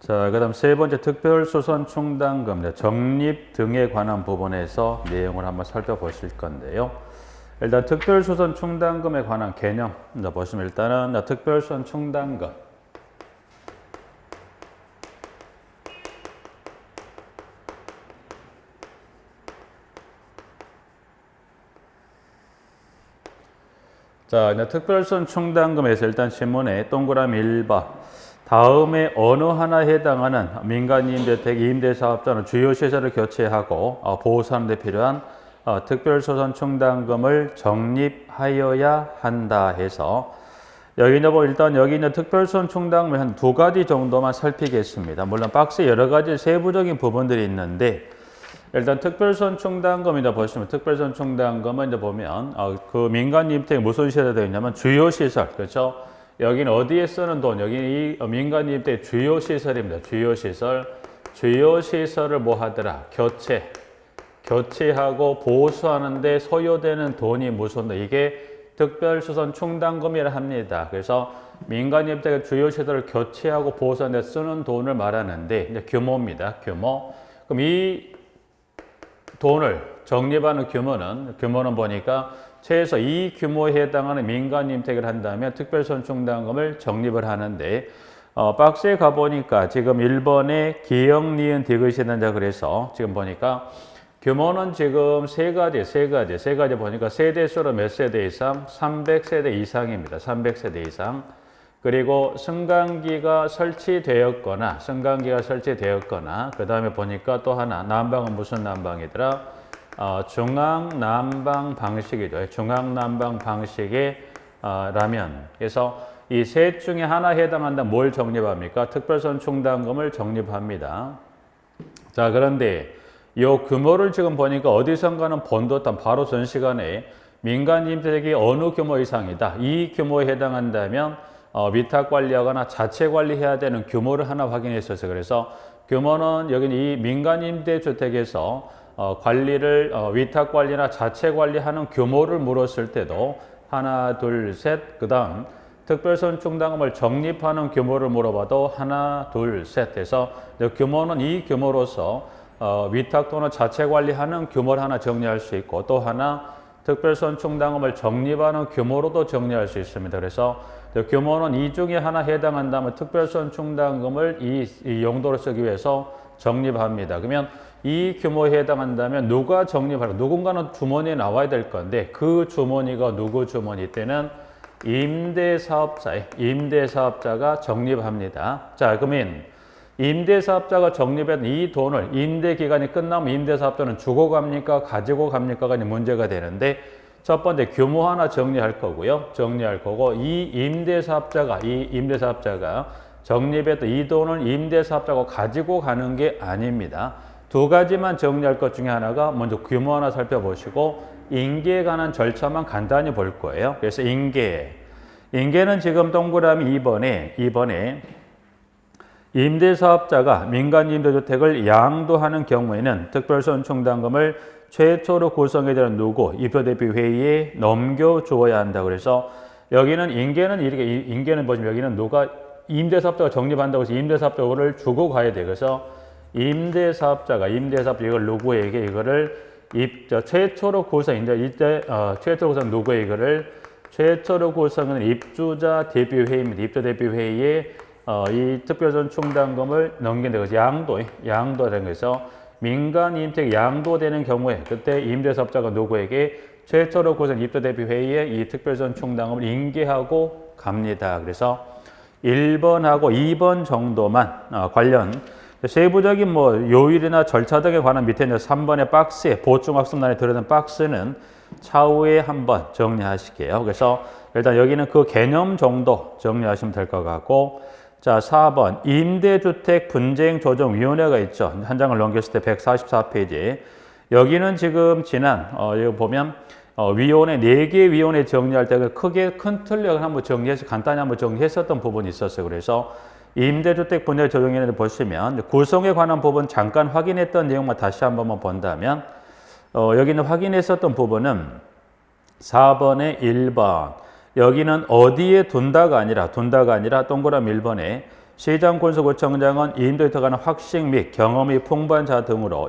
자, 그다음 세 번째 특별소선 충당금, 적립 등에 관한 부분에서 내용을 한번 살펴보실 건데요. 일단 특별소선 충당금에 관한 개념 보시면 일단은 특별소선 충당금. 자, 이제 특별소선 충당금에서 일단 신문에 동그라미 1번. 다음에 어느 하나에 해당하는 민간임대주택 임대사업자는 주요 시설을 교체하고 보수하는 데 필요한 특별소선 충당금을 적립하여야 한다 해서 여기 일단 여기 있는 특별소선 충당금을 한 두 가지 정도만 살피겠습니다. 물론 박스에 여러 가지 세부적인 부분들이 있는데 일단 특별소선 충당금이다 보시면 특별소선 충당금은 이제 보면 그 민간임대주택 무슨 시설에 되어 있냐면 주요 시설, 그렇죠? 여기는 어디에 쓰는 돈? 여기는 이 민간임대 주요 시설입니다. 주요 시설. 주요 시설을 뭐 하더라? 교체하고 보수하는데 소요되는 돈이 무슨 돈? 이게 특별소선 충당금이라 합니다. 그래서 민간임대 주요 시설을 교체하고 보수하는 데 쓰는 돈을 말하는데 이제 규모입니다. 규모. 그럼 이 돈을 적립하는 규모는 보니까 최소 이 규모에 해당하는 민간임택을 한다면 특별소선 충당금을 적립을 하는데 박스에 가보니까 지금 1번에 기역, 니은, 디귿이 된다 그래서 지금 보니까 규모는 지금 세 가지 보니까 세대수로 몇 세대 이상? 300세대 이상입니다. 300세대 이상. 그리고 승강기가 설치되었거나 그 다음에 보니까 또 하나 난방은 무슨 난방이더라? 중앙난방 방식이죠. 중앙난방 방식의 라면. 그래서 이 셋 중에 하나 해당한다 뭘 적립합니까? 특별소선 충당금을 적립합니다. 자, 그런데 이 규모를 지금 보니까 어디선가는 본 듯한 바로 전 시간에 민간임대주택이 어느 규모 이상이다. 이 규모에 해당한다면 위탁 관리하거나 자체 관리해야 되는 규모를 하나 확인했었어요. 그래서 규모는 여기는 이 민간임대주택에서 관리를 위탁 관리나 자체 관리하는 규모를 물었을 때도 하나, 둘, 셋, 그 다음 특별소선 충당금을 적립하는 규모를 물어봐도 하나, 둘, 셋 해서 규모는 이 규모로서 위탁 또는 자체 관리하는 규모를 하나 정리할 수 있고 또 하나 특별소선 충당금을 적립하는 규모로도 정리할 수 있습니다. 그래서 규모는 이 중에 하나 해당한다면 특별소선 충당금을 이 용도로 쓰기 위해서 적립합니다. 그러면 이 규모에 해당한다면 누가 적립하라? 누군가는 주머니에 나와야 될 건데 그 주머니가 누구 주머니? 때는 임대사업자가 적립합니다. 자, 그러면 임대사업자가 적립한 이 돈을 임대기간이 끝나면 임대사업자는 주고 갑니까? 가지고 갑니까가 문제가 되는데 첫 번째 규모 하나 정리할 거고요. 이 임대사업자가 적립했던 이 돈을 임대사업자가 가지고 가는 게 아닙니다. 두 가지만 정리할 것 중에 하나가 먼저 규모 하나 살펴보시고 인계에 관한 절차만 간단히 볼 거예요. 그래서 인계는 지금 동그라미 2번에 임대사업자가 민간임대주택을 양도하는 경우에는 특별소선 충당금을 최초로 구성해야 되는 누구? 입주대표회의에 넘겨주어야 한다. 그래서 여기는 인계는 보시면 여기는 누가 임대사업자가 적립한다고 해서 임대사업자를 주고 가야 돼. 그래서 임대사업자 이걸 누구에게 이거를 최초로 구성 누구에 이거를 최초로 구성은 입주자 대표회의입니다. 입주대표회의에 이 특별소선 충당금을 넘긴다. 그래서 양도되는 거에서 민간임대주택 양도되는 경우에 그때 임대사업자가 누구에게 최초로 구성 입주대표회의에 이 특별소선 충당금을 인계하고 갑니다. 그래서 1번하고 2번 정도만 관련 세부적인 요일이나 절차 등에 관한 밑에 있는 3번의 박스에 보충학습란에 들어있는 박스는 차후에 한번 정리하실게요. 그래서 일단 여기는 그 개념 정도 정리하시면 될 것 같고 자, 4번 임대주택 분쟁조정위원회가 있죠. 한 장을 넘겼을 때 144페이지. 여기는 지금 여기 보면 위원회 4개 위원회 정리할 때 크게 큰 틀을 한번 간단히 한번 정리했었던 부분이 있었어요. 그래서 임대주택 분쟁조정위원회를 보시면 구성에 관한 부분 잠깐 확인했던 내용만 다시 한번 본다면 여기는 확인했었던 부분은 4번의 1번 여기는 어디에 둔다가 아니라 동그라미 1번에 시장군수구청장은 임대주택에 관한 확신 및 경험이 풍부한 자 등으로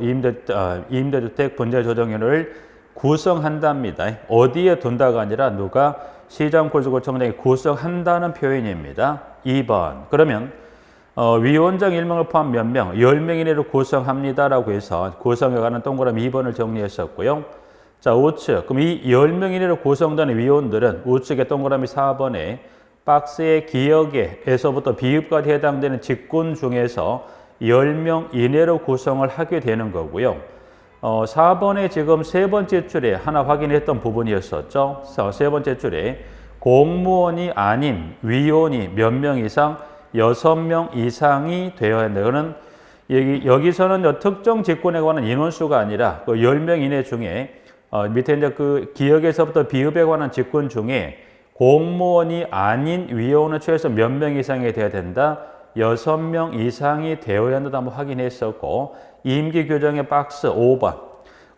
임대주택 분재조정위원회를 구성한답니다. 어디에 둔다가 아니라 누가 시장군수구청장이 구성한다는 표현입니다. 2번. 그러면 위원장 1명을 포함 몇 명? 10명 이내로 구성합니다라고 해서 구성에 관한 동그라미 2번을 정리했었고요. 자, 우측. 그럼 이 10명 이내로 구성되는 위원들은 우측의 동그라미 4번에 박스의 기역에서부터 비읍까지 해당되는 직군 중에서 10명 이내로 구성을 하게 되는 거고요. 4번에 지금 세 번째 줄에 하나 확인했던 부분이었었죠. 세 번째 줄에 공무원이 아닌 위원이 몇 명 이상 6명 이상이 되어야 한다. 그는 여기서는 특정 직군에 관한 인원수가 아니라 그 10명 이내 중에 밑에 이제 그 기역에서부터 비읍에 관한 직군 중에 공무원이 아닌 위원은 최소 몇 명 이상이 되어야 된다. 6명 이상이 되어야 한다도 한번 확인했었고 임기 규정의 박스 5번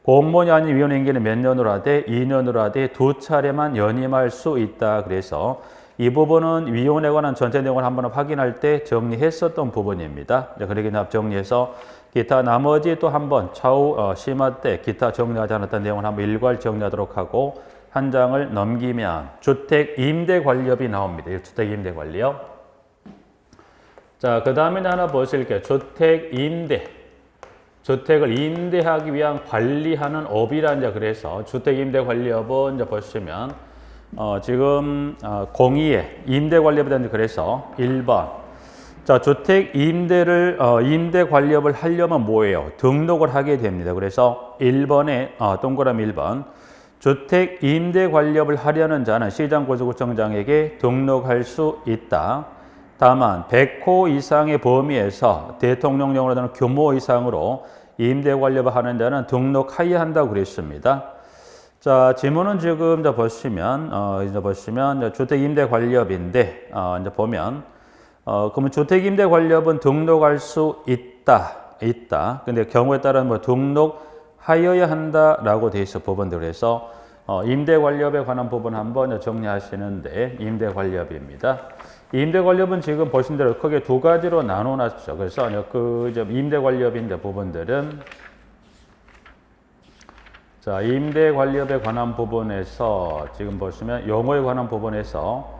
공무원이 아닌 위원 임기는 몇 년으로 하되 2년으로 하되 2차례만 연임할 수 있다. 그래서 이 부분은 위원에 관한 전체 내용을 한번 확인할 때 정리했었던 부분입니다. 그렇게 정리해서 기타 나머지 또 한번 차후 심화 때 기타 정리하지 않았던 내용을 한번 일괄 정리하도록 하고 한 장을 넘기면 주택 임대 관리업이 나옵니다. 주택 임대 관리업. 자, 그 다음에 하나 보실게요. 주택 임대. 주택을 임대하기 위한 관리하는 업이라 그래서 주택 임대 관리업은 이제 보시면 지금 공의에 임대 관리업에 대한 그래서 1번. 자, 주택 임대를 임대 관리업을 하려면 뭐예요? 등록을 하게 됩니다. 그래서 1번에 동그라미 1번. 주택 임대 관리업을 하려는 자는 시장군수구청장에게 등록할 수 있다. 다만 100호 이상의 범위에서 대통령령으로 되는 규모 이상으로 임대 관리업을 하는 자는 등록하여야 한다고 그랬습니다. 자, 지문은 지금 보시면 주택 임대 관리업인데 이제 보면 그러면 주택 임대 관리업은 등록할 수 있다. 근데 경우에 따른 등록하여야 한다라고 돼 있어 부분들. 그래서 임대 관리업에 관한 부분 한번 정리하시는데 임대 관리업입니다. 임대 관리업은 지금 보신 대로 크게 두 가지로 나눠놨죠. 그래서 그 임대 관리업인 부분들은 자, 임대 관리업에 관한 부분에서 지금 보시면 용어에 관한 부분에서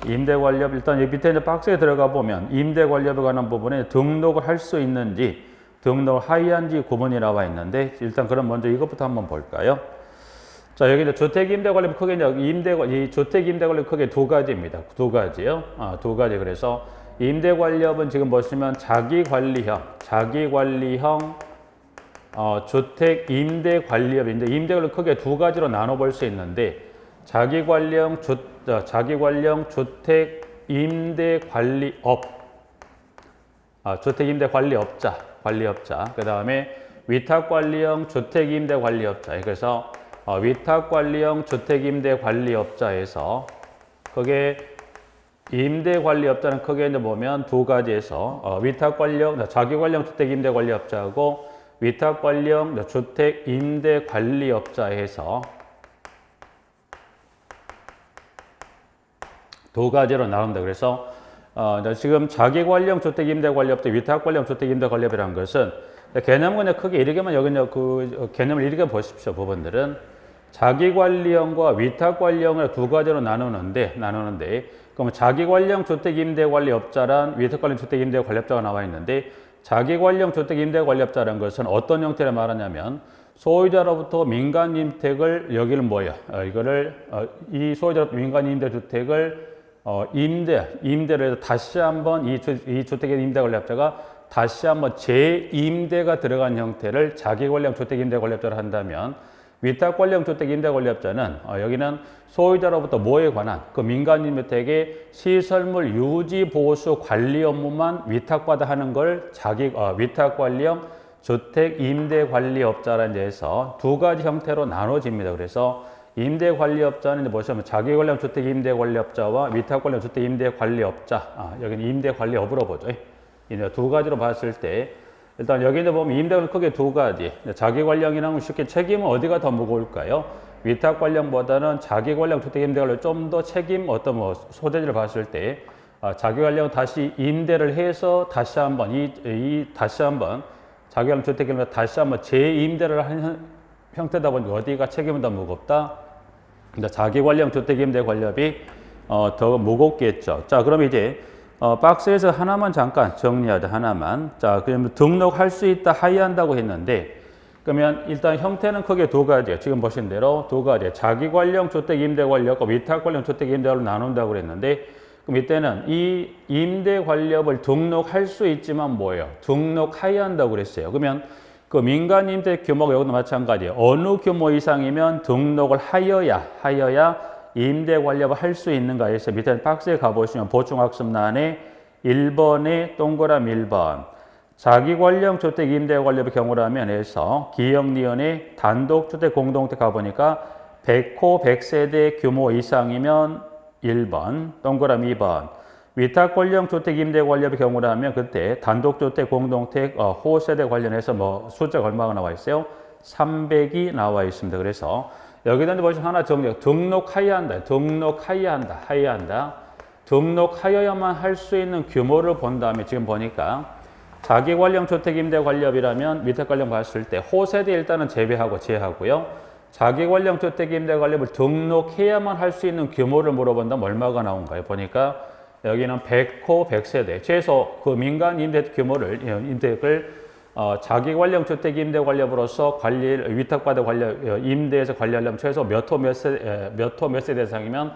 임대 관리업 일단 여기 밑에 박스에 들어가 보면 임대 관리업에 관한 부분에 등록을 할 수 있는지 등록을 하여한지 구분이 나와 있는데 일단 그럼 먼저 이것부터 한번 볼까요? 자, 여기 주택 임대 관리업 크게 이 주택 임대 관리업 크게 두 가지입니다. 두 가지요. 두 가지. 그래서 임대 관리업은 지금 보시면 자기 관리형 주택 임대 관리업인데 임대 관리업 크게 두 가지로 나눠 볼 수 있는데 자기 관리형 주택 임대 관리업 주택 임대 관리업자 그다음에 위탁 관리형 주택 임대 관리업자. 그래서 위탁 관리형 주택 임대 관리업자에서 그게 임대 관리업자는 크게 이제 보면 두 가지에서 위탁 관리형 자기 관리형 주택 임대 관리업자하고 위탁 관리형 주택 임대 관리업자에서 두 가지로 나온다. 그래서 지금 자기 관리형 주택 임대 관리업자, 위탁 관리형 주택 임대 관리업이라는 것은 개념은 크게 이렇게만 여기 그 개념을 이렇게 보십시오. 부분들은 자기 관리형과 위탁 관리형을 두 가지로 나누는데 그럼 자기 관리형 주택 임대 관리업자란 위탁 관리형 주택 임대 관리업자가 나와 있는데 자기 관리형 주택 임대 관리업자라는 것은 어떤 형태를 말하냐면 소유자로부터 민간 임대택을 여기를 이 소유자로부터 민간 임대 주택을 임대를 해서 다시 한번 이 주택의 임대 관리업자가 다시 한번 재임대가 들어간 형태를 자기 관리형 주택 임대 관리업자를 한다면 위탁 관리형 주택 임대 관리업자는 여기는 소유자로부터 뭐에 관한 그 민간 임대택의 시설물 유지 보수 관리 업무만 위탁받아 하는 걸 위탁 관리형 주택 임대 관리업자라는 데에서 두 가지 형태로 나눠집니다. 그래서 임대 관리업자는 이제 보시면 자기 관리형 주택 임대 관리업자와 위탁 관리형 주택 임대 관리업자. 여기는 임대 관리업으로 보죠. 이 두 가지로 봤을 때 일단 여기 이제 보면 임대는 크게 두 가지. 자기 관리형이랑 쉽게 책임은 어디가 더 무거울까요? 위탁 관리형보다는 자기 관리형 주택 임대 관리 좀 더 책임 소재지를 봤을 때 자기관리형 다시 임대를 해서 다시 한번 다시 한번 자기관리 주택임대 다시 한번 재임대를 한 형태다 보니까 어디가 책임은 더 무겁다. 근데 자기관리형 주택임대 관리업이 더 무겁겠죠. 자, 그럼 이제 박스에서 하나만 잠깐 정리하자. 하나만. 자, 그러면 등록할 수 있다 하이한다고 했는데 그러면 일단 형태는 크게 두 가지예요. 지금 보신 대로 두 가지. 자기관리형 주택임대관리업과 위탁관리형 주택임대관리업을 나눈다고 그랬는데 그럼 이때는 이 임대관리업을 등록할 수 있지만 뭐예요? 등록하여야 한다고 그랬어요. 그러면 그 민간 임대 규모가 여기도 마찬가지예요. 어느 규모 이상이면 등록을 하여야 임대관리업을 할 수 있는가 해서 밑에 박스에 가보시면 보충학습란에 1번에 동그라미 1번 자기관리형 주택 임대관리업의 경우라면 해서 기역리언의 단독주택 공동주택 가보니까 100호 100세대 규모 이상이면 1번 동그라미 2번 위탁관리형 주택 임대관리업의 경우라면 그때 단독주택 공동주택 호세대 관련해서 뭐 숫자가 얼마가 나와 있어요? 300이 나와 있습니다. 그래서 여기다 보시면 하나 정리 등록하여야 한다. 등록하여야만 할 수 있는 규모를 본 다음에 지금 보니까 자기관리형 주택임대관리업이라면 위탁관리업 봤을 때 호세대 일단은 제외하고요. 자기관리형 주택임대관리업을 등록해야만 할 수 있는 규모를 물어본다면 얼마가 나온가요? 보니까 여기는 100호 100세대 최소 그 민간 임대 규모를 임대를 자기관리형 주택임대관리업으로서 위탁받아 임대에서 관리하려면 최소 몇 호 몇 세대 이상이면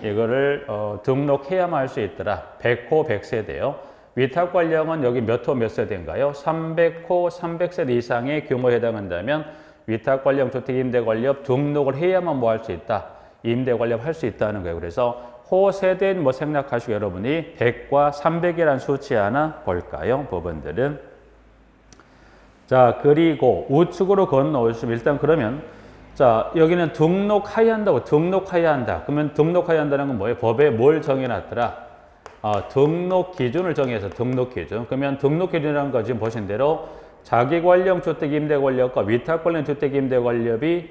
이거를 등록해야만 할 수 있더라. 100호 100세대요. 위탁관리형은 여기 몇 호 몇 세대인가요? 300호 300세대 이상의 규모에 해당한다면 위탁관리형 주택임대관리업 등록을 해야만 뭐 할 수 있다. 임대관리업 할 수 있다는 거예요. 그래서 호세대는 뭐 생략하시고 여러분이 100과 300이라는 수치 하나 볼까요? 부분들은. 자, 그리고 우측으로 건너오시면 일단 그러면 자, 여기는 등록하여야 한다고 등록하여야 한다. 그러면 등록하여야 한다는 건 뭐예요? 법에 뭘 정해놨더라? 등록 기준을 정해서 등록 기준. 그러면 등록 기준이라는 거 지금 보신 대로 자기관리형 주택임대관리업과 위탁관리형 주택임대관리업이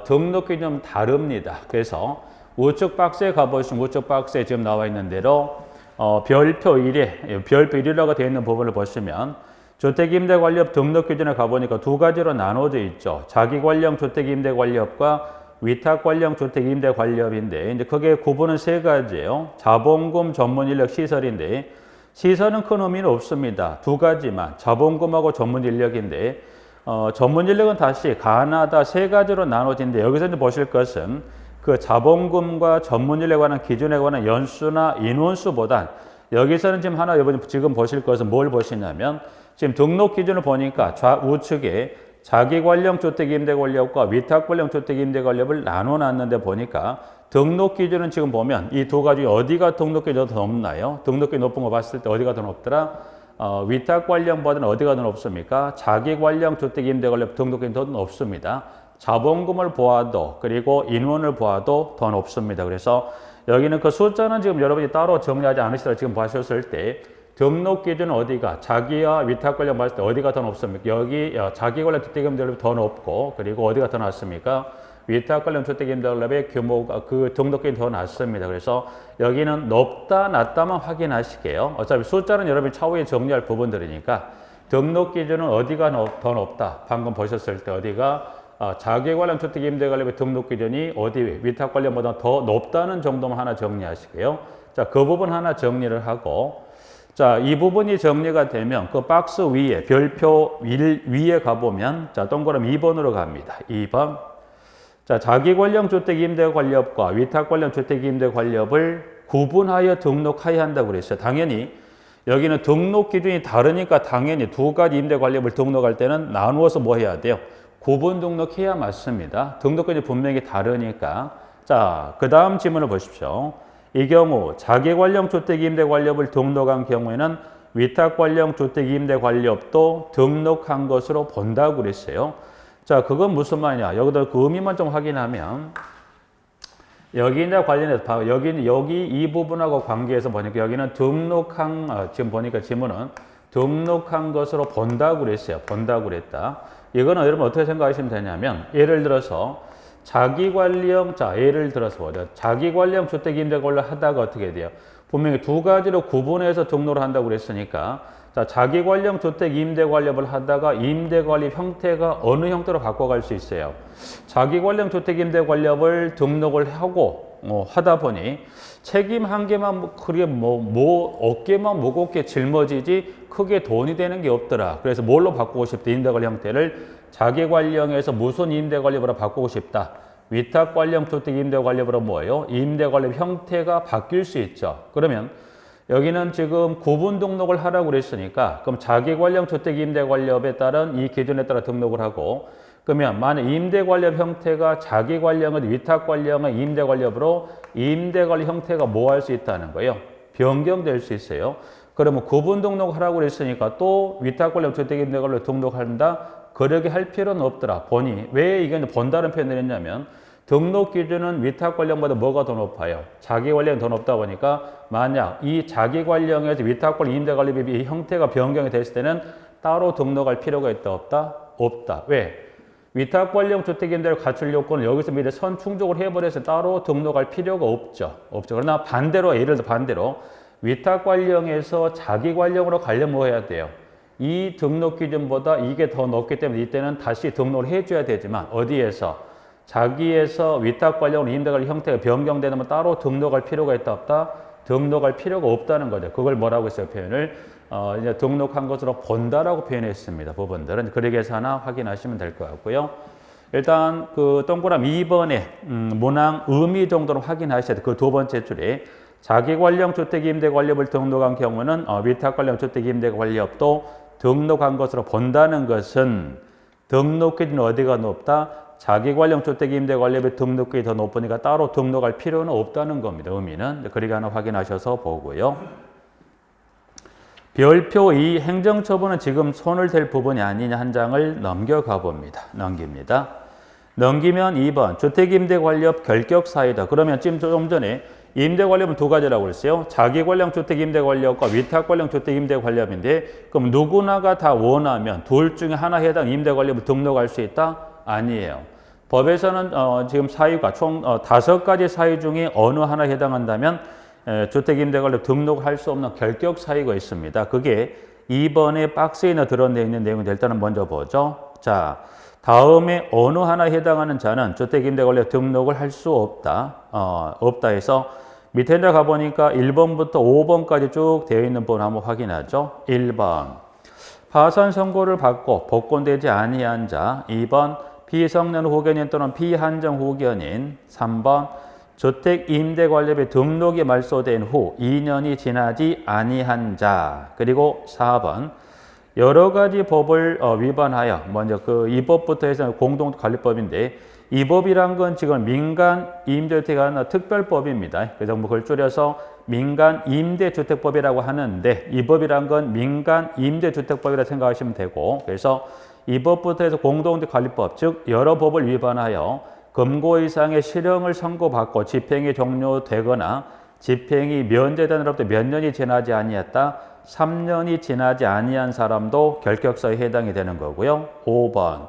등록 기준은 다릅니다. 그래서 우측 박스에 가보시면 우측 박스에 지금 나와 있는 대로 별표 1이라고 되어 있는 부분을 보시면 주택임대관리업 등록 기준에 가보니까 두 가지로 나눠져 있죠. 자기관리형 주택임대관리업과 위탁관리형 주택임대관리업인데 이제 크게 구분은 세 가지예요. 자본금 전문인력 시설인데 시설은 큰 의미는 없습니다. 두 가지만 자본금하고 전문인력인데 전문인력은 다시 가나다 세 가지로 나눠진데 여기서 이제 보실 것은 그 자본금과 전문인력에 관한 기준에 관한 연수나 인원수보단 여기서는 지금 하나 여러분 지금 보실 것은 뭘 보시냐면 지금 등록 기준을 보니까 우측에 자기관리형 주택임대관리업과 위탁관리형 주택임대관리업을 나눠놨는데 보니까 등록 기준은 지금 보면 이 두 가지 어디가 등록 기준이 더 높나요? 등록 기준 높은 거 봤을 때 어디가 더 높더라? 위탁관리형보다는 어디가 더 높습니까? 자기관리형 주택임대관리업 등록 기준이 더 높습니다. 자본금을 보아도 그리고 인원을 보아도 더 높습니다. 그래서 여기는 그 숫자는 지금 여러분이 따로 정리하지 않으시더라도 지금 보셨을 때 등록 기준은 어디가 자기와 위탁관리업 봤을 때 어디가 더 높습니까? 여기 자기관리 주택임대관리업이 더 높고 그리고 어디가 더 낮습니까? 위탁관리형 주택임대관리업의 규모가 그 등록 기준이 더 낮습니다. 그래서 여기는 높다 낮다만 확인하실게요. 어차피 숫자는 여러분이 차후에 정리할 부분들이니까 등록 기준은 어디가 더 높다. 방금 보셨을 때 어디가 자기관리형 주택임대관리업의 등록 기준이 어디 위탁관리업보다 더 높다는 정도만 하나 정리하시고요. 자, 그 부분 하나 정리를 하고 자, 이 부분이 정리가 되면 그 박스 위에 별표 위에 가보면 자, 동그라미 2번으로 갑니다. 2번. 자, 자기관리형 주택임대관리업과 위탁관리형 주택임대관리업을 구분하여 등록하여야 한다고 그랬어요. 당연히 여기는 등록 기준이 다르니까 당연히 두 가지 임대관리업을 등록할 때는 나누어서 뭐 해야 돼요? 구분 등록해야 맞습니다. 등록 기준이 분명히 다르니까. 자, 그 다음 질문을 보십시오. 이 경우 자기관리형 주택임대관리업을 등록한 경우에는 위탁관리형 주택임대관리업도 등록한 것으로 본다고 그랬어요. 자, 그건 무슨 말이냐? 여기다 그 의미만 좀 확인하면 여기나 관련해서 여기 이 부분하고 관계해서 보니까 여기는 등록한 지금 보니까 지문은 등록한 것으로 본다고 그랬어요. 본다고 그랬다. 이거는 여러분 어떻게 생각하시면 되냐면 예를 들어서 자기관리형 예를 들어서 자기관리형 주택임대관리를 하다가 어떻게 돼요? 분명히 두 가지로 구분해서 등록을 한다고 그랬으니까 자, 자기관리형 주택 임대관리업을 하다가 임대관리 형태가 어느 형태로 바꿔갈 수 있어요. 자기관리형 주택 임대관리업을 등록을 하고 하다 보니 책임 한 개만 크게 어깨만 무겁게 짊어지지 크게 돈이 되는 게 없더라. 그래서 뭘로 바꾸고 싶다. 임대관리 형태를 자기관리형에서 무슨 임대관리업으로 바꾸고 싶다. 위탁관리형 주택 임대관리업으로 뭐예요? 임대관리업 형태가 바뀔 수 있죠. 그러면 여기는 지금 구분 등록을 하라고 그랬으니까 그럼 자기관리형 주택 임대관리업에 따른 이 기준에 따라 등록을 하고 그러면 만약 임대관리업 형태가 자기관리형의 위탁관리형의 임대관리업으로 임대관리 형태가 뭐 할 수 있다는 거예요? 변경될 수 있어요. 그러면 구분 등록하라고 그랬으니까 또 위탁관리형 주택 임대관리업 등록한다? 그러게 할 필요는 없더라. 보니 왜 이게 본다는 표현을 했냐면 등록 기준은 위탁관리형보다 뭐가 더 높아요? 자기관리형이 더 높다 보니까 만약 이 자기관리형에서 위탁관리 임대관리법이 형태가 변경이 됐을 때는 따로 등록할 필요가 있다 없다? 없다. 왜? 위탁관리형 주택임대를 갖출 요건을 여기서 미리 선충족을 해버려서 따로 등록할 필요가 없죠. 그러나 반대로 예를 들어 반대로 위탁관리형에서 자기관리형으로 가려면 뭐 해야 돼요? 이 등록 기준보다 이게 더 높기 때문에 이때는 다시 등록을 해줘야 되지만 어디에서? 자기에서 위탁관리형으로 임대관리 형태가 변경되는 건 따로 등록할 필요가 있다 없다? 등록할 필요가 없다는 거죠. 그걸 뭐라고 했어요? 표현을 이제 등록한 것으로 본다라고 표현했습니다. 부분들은 그러기 위해서 하나 확인하시면 될 것 같고요. 일단 그 동그라미 2번에 문항 의미 정도로 확인하셔야 돼요. 그 두 번째 줄에 자기관리형 주택임대관리업을 등록한 경우는 위탁관리형 주택임대관리업도 등록한 것으로 본다는 것은 등록 기준 어디가 높다? 자기관리형 주택임대관리업의 등록금이 더 높으니까 따로 등록할 필요는 없다는 겁니다. 의미는. 그러게 하나 확인하셔서 보고요. 별표 2 행정처분은 지금 손을 댈 부분이 아니냐 한 장을 넘겨가 봅니다. 넘기면 2번 주택임대관리업 결격사유다. 그러면 지금 좀 전에 임대관리업은 두 가지라고 그랬어요. 자기관리형 주택임대관리업과 위탁관리형 주택임대관리업인데 그럼 누구나가 다 원하면 둘 중에 하나 해당 임대관리업을 등록할 수 있다? 아니에요. 법에서는 지금 사유가 총 5가지 사유 중에 어느 하나 해당한다면 주택임대관리업 등록할 수 없는 결격 사유가 있습니다. 그게 2번에 박스에 들어있는 내용인데 일단은 먼저 보죠. 자, 다음에 어느 하나 해당하는 자는 주택임대관리업 등록을 할 수 없다. 없다 해서 밑에 가보니까 1번부터 5번까지 쭉 되어 있는 분 한번 확인하죠. 1번 파산 선고를 받고 복권되지 아니한 자. 2번 비성년 후견인 또는 비한정 후견인. 3번 주택임대관리업의 등록이 말소된 후 2년이 지나지 아니한 자. 그리고 4번 여러 가지 법을 위반하여 먼저 이 법부터 해서 공동관리법인데 이 법이란 건 지금 민간 임대주택에 관한 특별법입니다. 그래서 그걸 줄여서 민간 임대주택법이라고 하는데 이 법이란 건 민간 임대주택법이라 생각하시면 되고 그래서 이 법부터 해서 공동관리법 즉 여러 법을 위반하여 금고 이상의 실형을 선고받고 집행이 종료되거나 집행이 면제되는로부터 몇 년이 지나지 아니했다. 3년이 지나지 아니한 사람도 결격사유에 해당이 되는 거고요. 5번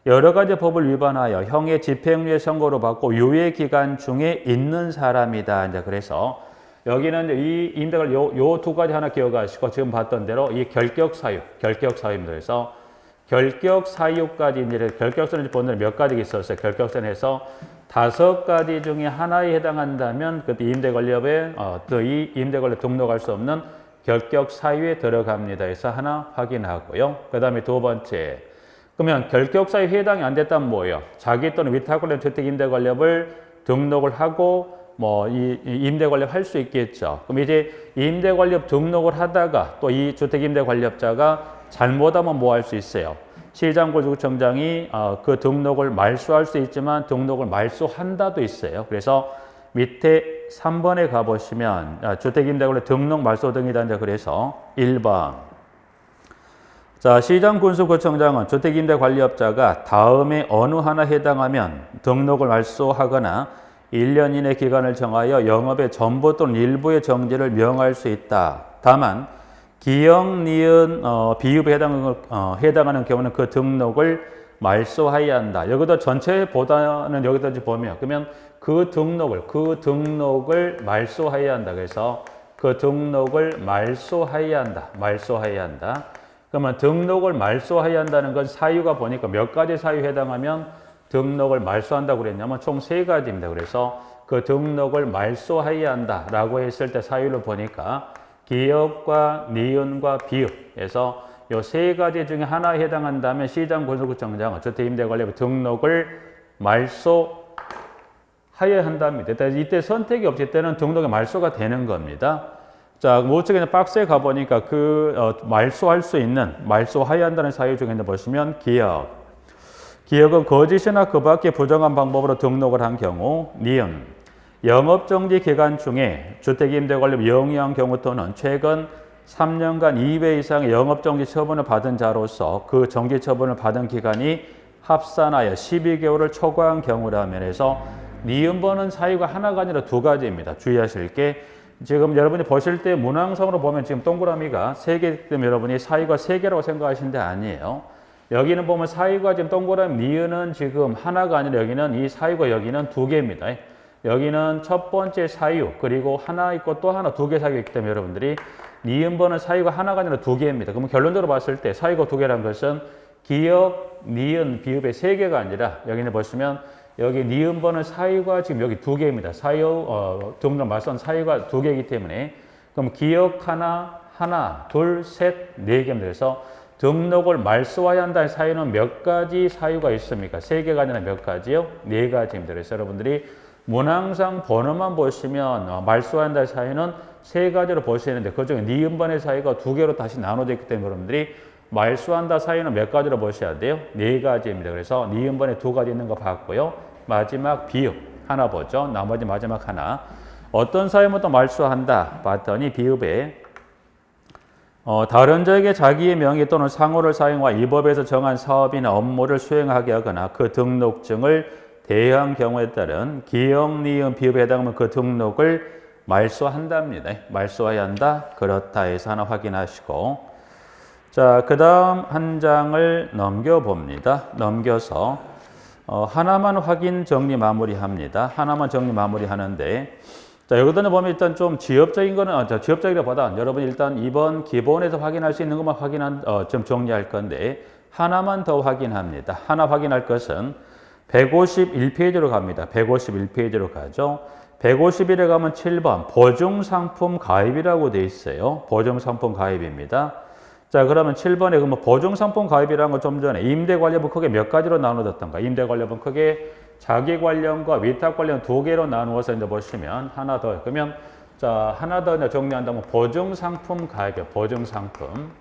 여러 가지 법을 위반하여 형의 집행유예 선고를 받고 유예 기간 중에 있는 사람이다. 이제 그래서 여기는 이 임대관 요 두 가지 하나 기억하시고 지금 봤던 대로 이 결격사유입니다. 그래서 결격사유까지 이제 결격사는 보는 몇 가지 있었어요. 결격사에서 5가지 중에 하나에 해당한다면 그때 임대관리업에 이 임대관리업 등록할 수 없는 결격 사유에 들어갑니다. 그래서 하나 확인하고요. 그 다음에 두 번째. 그러면 결격 사유에 해당이 안 됐다면 뭐예요? 자기 또는 위탁관리업 주택 임대관리업을 등록을 하고 이 임대관리업 할 수 있겠죠. 그럼 이제 임대관리업 등록을 하다가 또 이 주택 임대관리업자가 잘못하면 뭐 할 수 있어요? 시장구청장이 그 등록을 말소할 수 있지만 등록을 말소한다도 있어요. 그래서 밑에 3번에 가보시면 주택임대관리 등록 말소 등이다. 그래서 1번 자 시장군수구청장은 주택임대관리업자가 다음에 어느 하나 해당하면 등록을 말소하거나 1년 이내 기간을 정하여 영업의 전부 또는 일부의 정지를 명할 수 있다. 다만 기역, 니은, 비읍에 해당하는 경우는 그 등록을 말소해야 한다. 여기도 전체보다는 여기다 보면 그러면 그 등록을 말소해야 한다. 그래서 그 등록을 말소하여야 한다. 말소하여야 한다. 그러면 등록을 말소하여야 한다는 건 사유가 보니까 몇 가지 사유에 해당하면 등록을 말소한다고 그랬냐면 총 3가지입니다. 그래서 그 등록을 말소하여야 한다라고 했을 때 사유를 보니까 기업과 니은과 비읍에서 이 3가지 중에 하나에 해당한다면 시장건설구청장은 주택임대관리법 등록을 말소하여야 한답니다. 이때 선택이 없을 때는 등록이 말소가 되는 겁니다. 자, 우측에 박스에 가보니까 말소할 수 있는, 말소하여야 한다는 사유 중에 보시면 기업. 기업은 거짓이나 그 밖의 부정한 방법으로 등록을 한 경우, 니은. 영업정지 기간 중에 주택임대관리법 영위한 경우 또는 최근 3년간 2회 이상의 영업정지 처분을 받은 자로서 그 정지 처분을 받은 기간이 합산하여 12개월을 초과한 경우라면 해서 니은번은 사유가 하나가 아니라 2가지입니다. 주의하실 게 지금 여러분이 보실 때 문항상으로 보면 지금 동그라미가 3개이기 때문에 여러분이 사유가 3개라고 생각하시는데 아니에요. 여기는 보면 사유가 지금 동그라미 니은은 지금 하나가 아니라 여기는 이 사유가 여기는 2개입니다. 여기는 첫 번째 사유 그리고 하나 있고 또 하나 2개 사유가 있기 때문에 여러분들이 니은번은 사유가 하나가 아니라 2개입니다. 그러면 결론적으로 봤을 때 사유가 2개라는 것은 기업, 니은, 비읍의 3개가 아니라 여기는 보시면 여기 니은번은 사유가 지금 여기 2개입니다. 사유, 등록 말소한 사유가 2개이기 때문에 그럼 기업 하나, 둘, 셋, 4개입니다. 그래서 등록을 말소해야 한다는 사유는 몇 가지 사유가 있습니까? 3개가 아니라 몇 가지요? 4가지입니다. 그래서 여러분들이 문항상 번호만 보시면 말소해야 한다는 사유는 3가지로 보시는데 그중에 니은번의 사유가 2개로 다시 나눠져 있기 때문에 여러분들이 말소한다 사유는 몇 가지로 보셔야 돼요? 4가지입니다. 그래서 니은번에 2가지 있는 거 봤고요. 마지막 비읍 하나 보죠. 나머지 마지막 하나. 어떤 사유부터 말소한다 봤더니 비읍에 다른 자에게 자기의 명의 또는 상호를 사용하여 이 법에서 정한 사업이나 업무를 수행하게 하거나 그 등록증을 대여한 경우에 따른 기역, 니은, 비읍에 해당하면 그 등록을 말소한답니다. 말소해야 한다. 그렇다 해서 하나 확인하시고 자, 그 다음 한 장을 넘겨봅니다. 넘겨서 하나만 확인 정리 마무리합니다. 하나만 정리 마무리하는데 자, 여기다 보면 일단 좀 지엽적인 거는 지엽적이라보다 여러분 일단 이번 기본에서 확인할 수 있는 것만 좀 정리할 건데 하나만 더 확인합니다. 하나 확인할 것은 151페이지로 갑니다. 151페이지로 가죠. 151에 가면 7번 보증상품 가입이라고 되어 있어요. 보증상품 가입입니다. 자, 그러면 7번에 그러면 보증상품 가입이라는 건 좀 전에 임대관리업은 크게 몇 가지로 나누어졌던가? 임대관리업은 크게 자기관련과 위탁관련 2개로 나누어서 이제 보시면 하나 더. 그러면 자, 하나 더 정리한다면 보증상품 가입이요. 보증상품.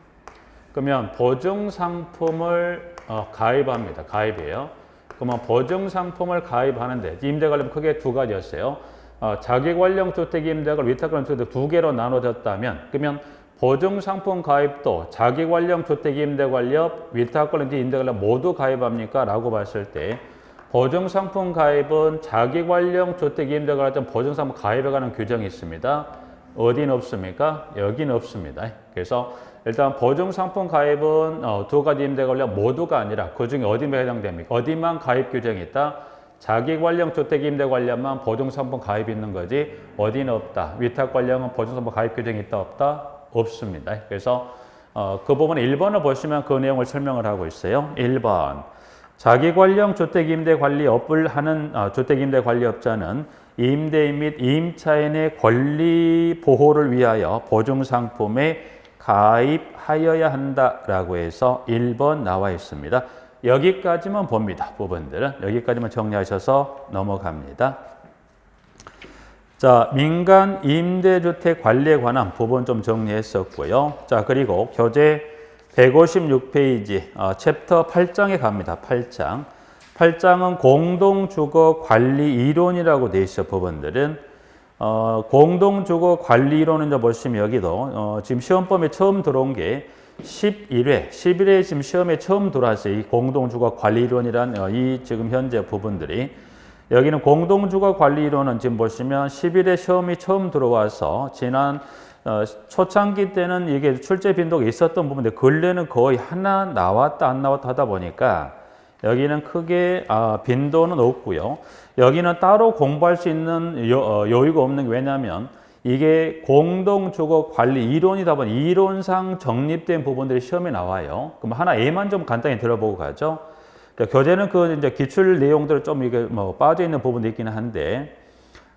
그러면 보증상품을 가입합니다. 가입이에요. 그러면 보증상품을 가입하는데 임대관리업은 크게 2가지였어요. 자기관련 주택 임대관, 위탁관련 주택 2개로 나눠졌다면 그러면 보증상품 가입도 자기관련 주택임대관리업, 위탁관련 임대관리업 모두 가입합니까? 라고 봤을 때 보증상품 가입은 자기관련 주택임대관리업 보증상품 가입에 관한 규정이 있습니다. 어디는 없습니까? 여기는 없습니다. 그래서 일단 보증상품 가입은 2가지 임대관리업 모두가 아니라 그중에 어디만 해당됩니까? 어디만 가입 규정이 있다? 자기관련 주택임대관리업만 보증상품 가입이 있는 거지 어디는 없다. 위탁관련은 보증상품 가입 규정이 있다 없다? 없습니다. 그래서 그 부분에 1번을 보시면 그 내용을 설명을 하고 있어요. 1번 자기관련 주택임대관리업을 하는 주택임대관리업자는 임대인 및 임차인의 권리 보호를 위하여 보증상품에 가입하여야 한다라고 해서 1번 나와 있습니다. 여기까지만 봅니다. 부분들은 여기까지만 정리하셔서 넘어갑니다. 자, 민간 임대주택 관리에 관한 부분 좀 정리했었고요. 자, 그리고 교재 156페이지 챕터 8장에 갑니다. 8장. 8장은 공동주거 관리 이론이라고 되어 있어 부분들은 공동주거 관리 이론은 보시면 여기도 지금 시험범위에 처음 들어온 게 11회 지금 시험에 처음 들어왔어요. 이 공동주거 관리 이론이란 이 지금 현재 부분들이 여기는 공동주거 관리 이론은 지금 보시면 11회 시험이 처음 들어와서 지난 초창기 때는 이게 출제 빈도가 있었던 부분인데 근래는 거의 하나 나왔다 안 나왔다 하다 보니까 여기는 크게 빈도는 없고요. 여기는 따로 공부할 수 있는 여유가 없는 게 왜냐하면 이게 공동주거 관리 이론이다 보니 이론상 정립된 부분들이 시험에 나와요. 그럼 하나 A만 좀 간단히 들어보고 가죠. 교재는 그 이제 기출 내용들을 좀 이게 뭐 빠져 있는 부분도 있기는 한데,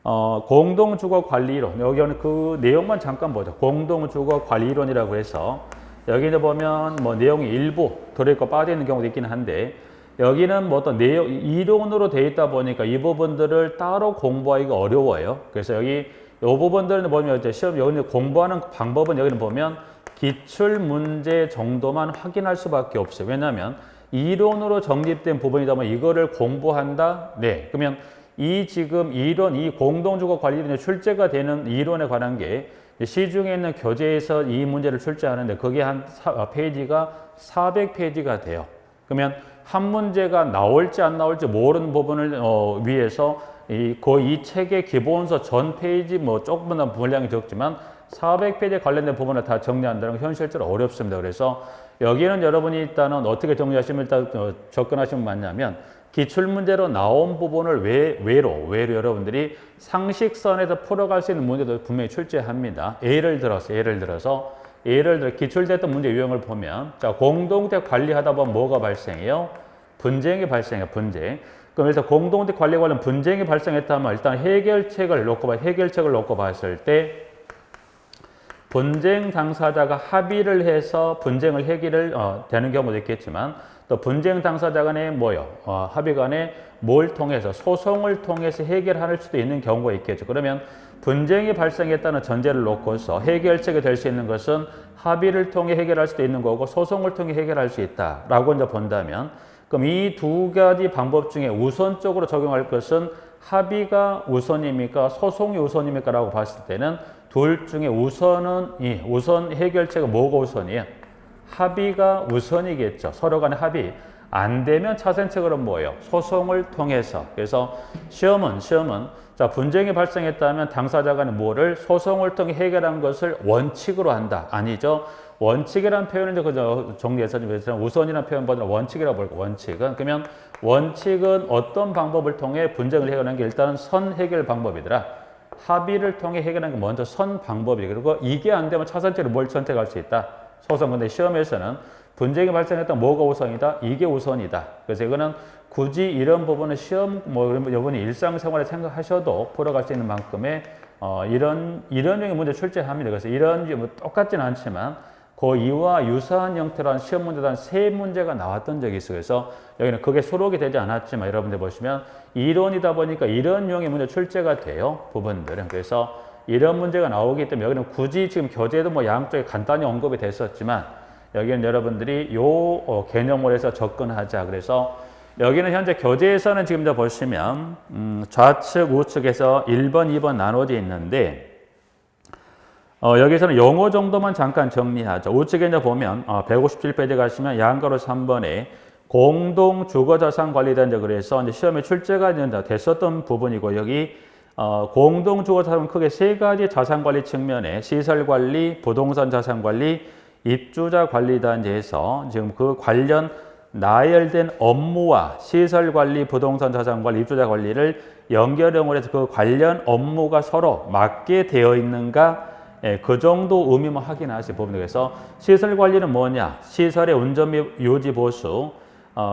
공동주거 관리 이론. 여기는 그 내용만 잠깐 보죠. 공동주거 관리 이론이라고 해서 여기는 보면 뭐 내용이 일부 들어있고 빠져 있는 경우도 있기는 한데, 여기는 뭐 어떤 내용, 이론으로 되어 있다 보니까 이 부분들을 따로 공부하기가 어려워요. 그래서 여기 이 부분들은 보면 이제 시험 여기 공부하는 방법은 여기는 보면 기출 문제 정도만 확인할 수밖에 없어요. 왜냐하면 이론으로 정립된 부분이다 보면 이거를 공부한다. 네. 그러면 이 지금 이론, 이 공동주거 관리론이 출제가 되는 이론에 관한 게 시중에 있는 교재에서 이 문제를 출제하는데 그게 한 페이지가 400페이지가 돼요. 그러면 한 문제가 나올지 안 나올지 모르는 부분을 위해서 이 책의 기본서 전 페이지 뭐 조금만 분량이 적지만 400페이지에 관련된 부분을 다 정리한다는 건 현실적으로 어렵습니다. 그래서 여기는 여러분이 일단은 어떻게 정리하시면 일단 접근하시면 맞냐면 기출문제로 나온 부분을 외로 여러분들이 상식선에서 풀어갈 수 있는 문제도 분명히 출제합니다. 예를 들어서 기출됐던 문제 유형을 보면 자 공동체 관리하다 보면 뭐가 발생해요? 분쟁이 발생해요. 분쟁. 그럼 일단 공동체 관리에 관련 분쟁이 발생했다면 일단 해결책을 놓고 봤을 때 분쟁 당사자가 합의를 해서 분쟁을 해결을 되는 경우도 있겠지만 또 분쟁 당사자 간에 합의 간에 뭘 통해서 소송을 통해서 해결할 수도 있는 경우가 있겠죠. 그러면 분쟁이 발생했다는 전제를 놓고서 해결책이 될 수 있는 것은 합의를 통해 해결할 수도 있는 거고 소송을 통해 해결할 수 있다라고 이제 본다면 그럼 이 두 가지 방법 중에 우선적으로 적용할 것은 합의가 우선입니까? 소송이 우선입니까? 라고 봤을 때는 둘 중에 우선 해결책은 뭐가 우선이에요? 합의가 우선이겠죠. 서로 간에 합의. 안 되면 차선책으로 뭐예요? 소송을 통해서. 그래서 시험은 자 분쟁이 발생했다면 당사자 간에 뭐를 소송을 통해 해결한 것을 원칙으로 한다. 아니죠. 원칙이라는 표현은 그저 정리해서 우선이라는 표현보다는 원칙이라고 볼게요. 원칙은 그러면 원칙은 어떤 방법을 통해 분쟁을 해결하는 게 일단은 선 해결 방법이더라. 합의를 통해 해결하는 게 먼저 선 방법이 그리고 이게 안 되면 차선책으로 뭘 선택할 수 있다. 소송. 근데 시험에서는 분쟁이 발생했다 뭐가 우선이다? 이게 우선이다. 그래서 이거는 굳이 이런 부분은 시험 여러분이 일상생활에 생각하셔도 풀어갈 수 있는 만큼의 이런 유형의 문제 출제합니다. 그래서 이런 똑같지는 않지만 그 이와 유사한 형태로 한 시험 문제도 한 3문제가 나왔던 적이 있어요. 그래서 여기는 그게 수록이 되지 않았지만 여러분들 보시면 이론이다 보니까 이런 유형의 문제 출제가 돼요. 부분들은. 그래서 이런 문제가 나오기 때문에 여기는 굳이 지금 교재도 양쪽에 간단히 언급이 됐었지만 여기는 여러분들이 요 개념으로 해서 접근하자. 그래서 여기는 현재 교재에서는 지금 보시면 좌측 우측에서 1번 2번 나눠져 있는데 여기서는 용어 정도만 잠깐 정리하죠. 우측에 이제 보면 157페이지 가시면 양가로 3번에 공동 주거자산 관리다 그래서 이제 시험에 출제가 됐었던 부분이고 여기 공동 주거자산은 크게 3가지 자산 관리 측면에 시설 관리, 부동산 자산 관리, 입주자 관리다 해서 지금 그 관련 나열된 업무와 시설 관리, 부동산 자산 관리, 입주자 관리를 연결형으로 해서 그 관련 업무가 서로 맞게 되어 있는가 그 정도 의미만 확인하실 부분이에요. 그래서 시설 관리는 뭐냐? 시설의 운전 및 유지 보수,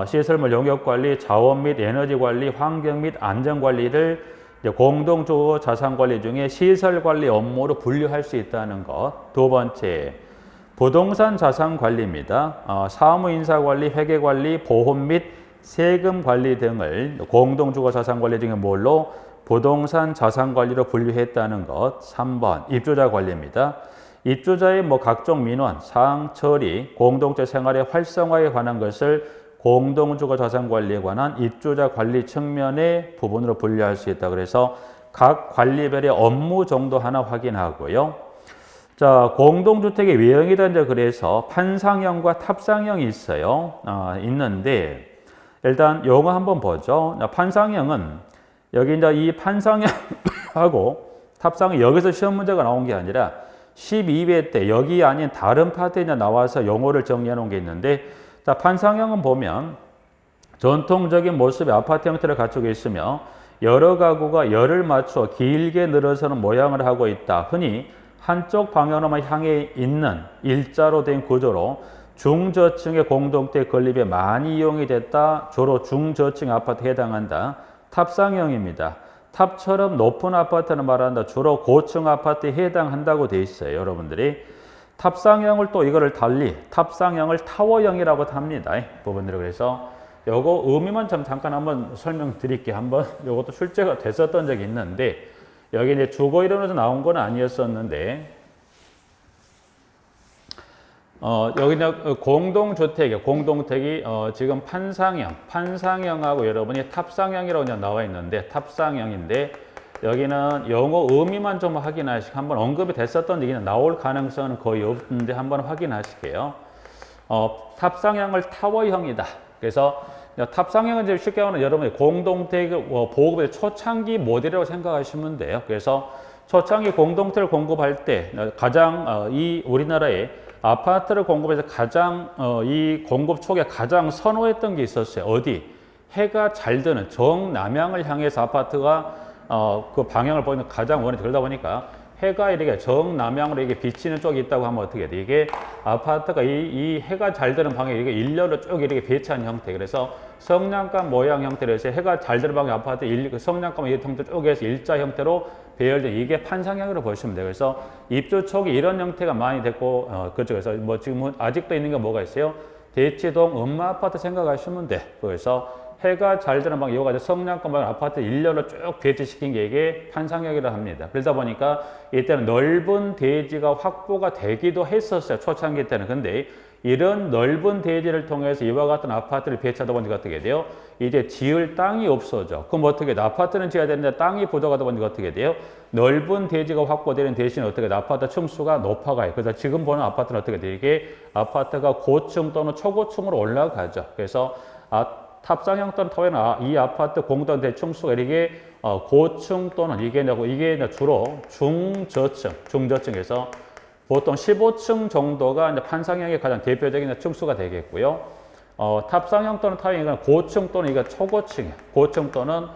시설물 용역 관리, 자원 및 에너지 관리, 환경 및 안전 관리를 공동주거 자산 관리 중에 시설 관리 업무로 분류할 수 있다는 것. 두 번째, 부동산 자산 관리입니다. 사무 인사 관리, 회계 관리, 보험 및 세금 관리 등을 공동주거 자산 관리 중에 뭘로? 부동산 자산 관리로 분류했다는 것. 3번 입주자 관리입니다. 입주자의 각종 민원, 사항 처리, 공동체 생활의 활성화에 관한 것을 공동주거 자산 관리에 관한 입주자 관리 측면의 부분으로 분류할 수 있다. 그래서 각 관리별의 업무 정도 하나 확인하고요. 자, 공동주택의 외형이다. 그래서 판상형과 탑상형이 있어요. 있는데 일단 요거 한번 보죠. 판상형은 여기 이제 이 판상형하고 탑상형 여기서 시험 문제가 나온 게 아니라 12회 때 여기 아닌 다른 파트에 나와서 용어를 정리해 놓은 게 있는데 자, 판상형은 보면 전통적인 모습의 아파트 형태를 갖추고 있으며 여러 가구가 열을 맞춰 길게 늘어서는 모양을 하고 있다. 흔히 한쪽 방향으로만 향해 있는 일자로 된 구조로 중저층의 공동체 건립에 많이 이용이 됐다. 주로 중저층 아파트에 해당한다. 탑상형입니다. 탑처럼 높은 아파트는 말한다. 주로 고층 아파트에 해당한다고 돼 있어요. 여러분들이 탑상형을 또 이거를 달리 탑상형을 타워형이라고 합니다. 부분들이 그래서 요거 의미만 좀 잠깐 한번 설명드릴게요. 한번 요것도 출제가 됐었던 적이 있는데 여기 이제 주거 이론에서 나온 건 아니었었는데 여기 이제 공동주택이요. 공동택이 지금 판상형하고 여러분이 탑상형이라고 그냥 나와 있는데 탑상형인데 여기는 영어 의미만 좀 확인하시고 한번 언급이 됐었던 얘기는 나올 가능성은 거의 없는데 한번 확인하실게요. 탑상형을 타워형이다. 그래서 탑상형은 이제 쉽게 말하면 여러분이 공동택 보급의 초창기 모델이라고 생각하시면 돼요. 그래서 초창기 공동택을 공급할 때 가장 이 우리나라에 아파트를 공급해서 가장 이 공급 초기에 가장 선호했던 게 있었어요. 어디? 해가 잘 드는 정남향을 향해서 아파트가 그 방향을 보이는 가장 원이 그러다 보니까 해가 이렇게 정남향으로 이게 비치는 쪽이 있다고 하면 어떻게 돼? 이게 아파트가 이 해가 잘 드는 방향에 이게 일렬로 쭉 이렇게 배치한 형태. 그래서 성냥감 모양 형태로 해서 해가 잘 드는 방향 아파트 성냥감 형태 쪽에서 일자 형태로 배열된 이게 판상형으로 보시면 돼요. 그래서 입주 초기 이런 형태가 많이 됐고 그렇죠. 그래서 뭐 지금 아직도 있는 게 뭐가 있어요? 대치동 음마 아파트 생각하시면 돼. 그래서 해가 잘 드는 방향 이거가 성냥감 모양 아파트 일렬로 쭉 배치시킨 게 이게 판상형이라고 합니다. 그러다 보니까 이때는 넓은 대지가 확보가 되기도 했었어요. 초창기 때는. 근데 이런 넓은 대지를 통해서 이와 같은 아파트를 배치하다 보니까 어떻게 돼요? 이제 지을 땅이 없어져. 그럼 어떻게 돼? 아파트는 지어야 되는데 땅이 부족하다 보니까 어떻게 돼요? 넓은 대지가 확보되는 대신 어떻게 돼? 아파트 층수가 높아가요. 그래서 지금 보는 아파트는 어떻게 돼? 이게 아파트가 고층 또는 초고층으로 올라가죠. 그래서 탑상형 또는 타워형 이 아파트 공동대 층수가 이게 고층 또는 이게 주로 중저층에서 보통 15층 정도가 이제 판상형의 가장 대표적인 층수가 되겠고요. 탑상형 또는 타워형은 고층 또는 이게 초고층이에요. 고층 또는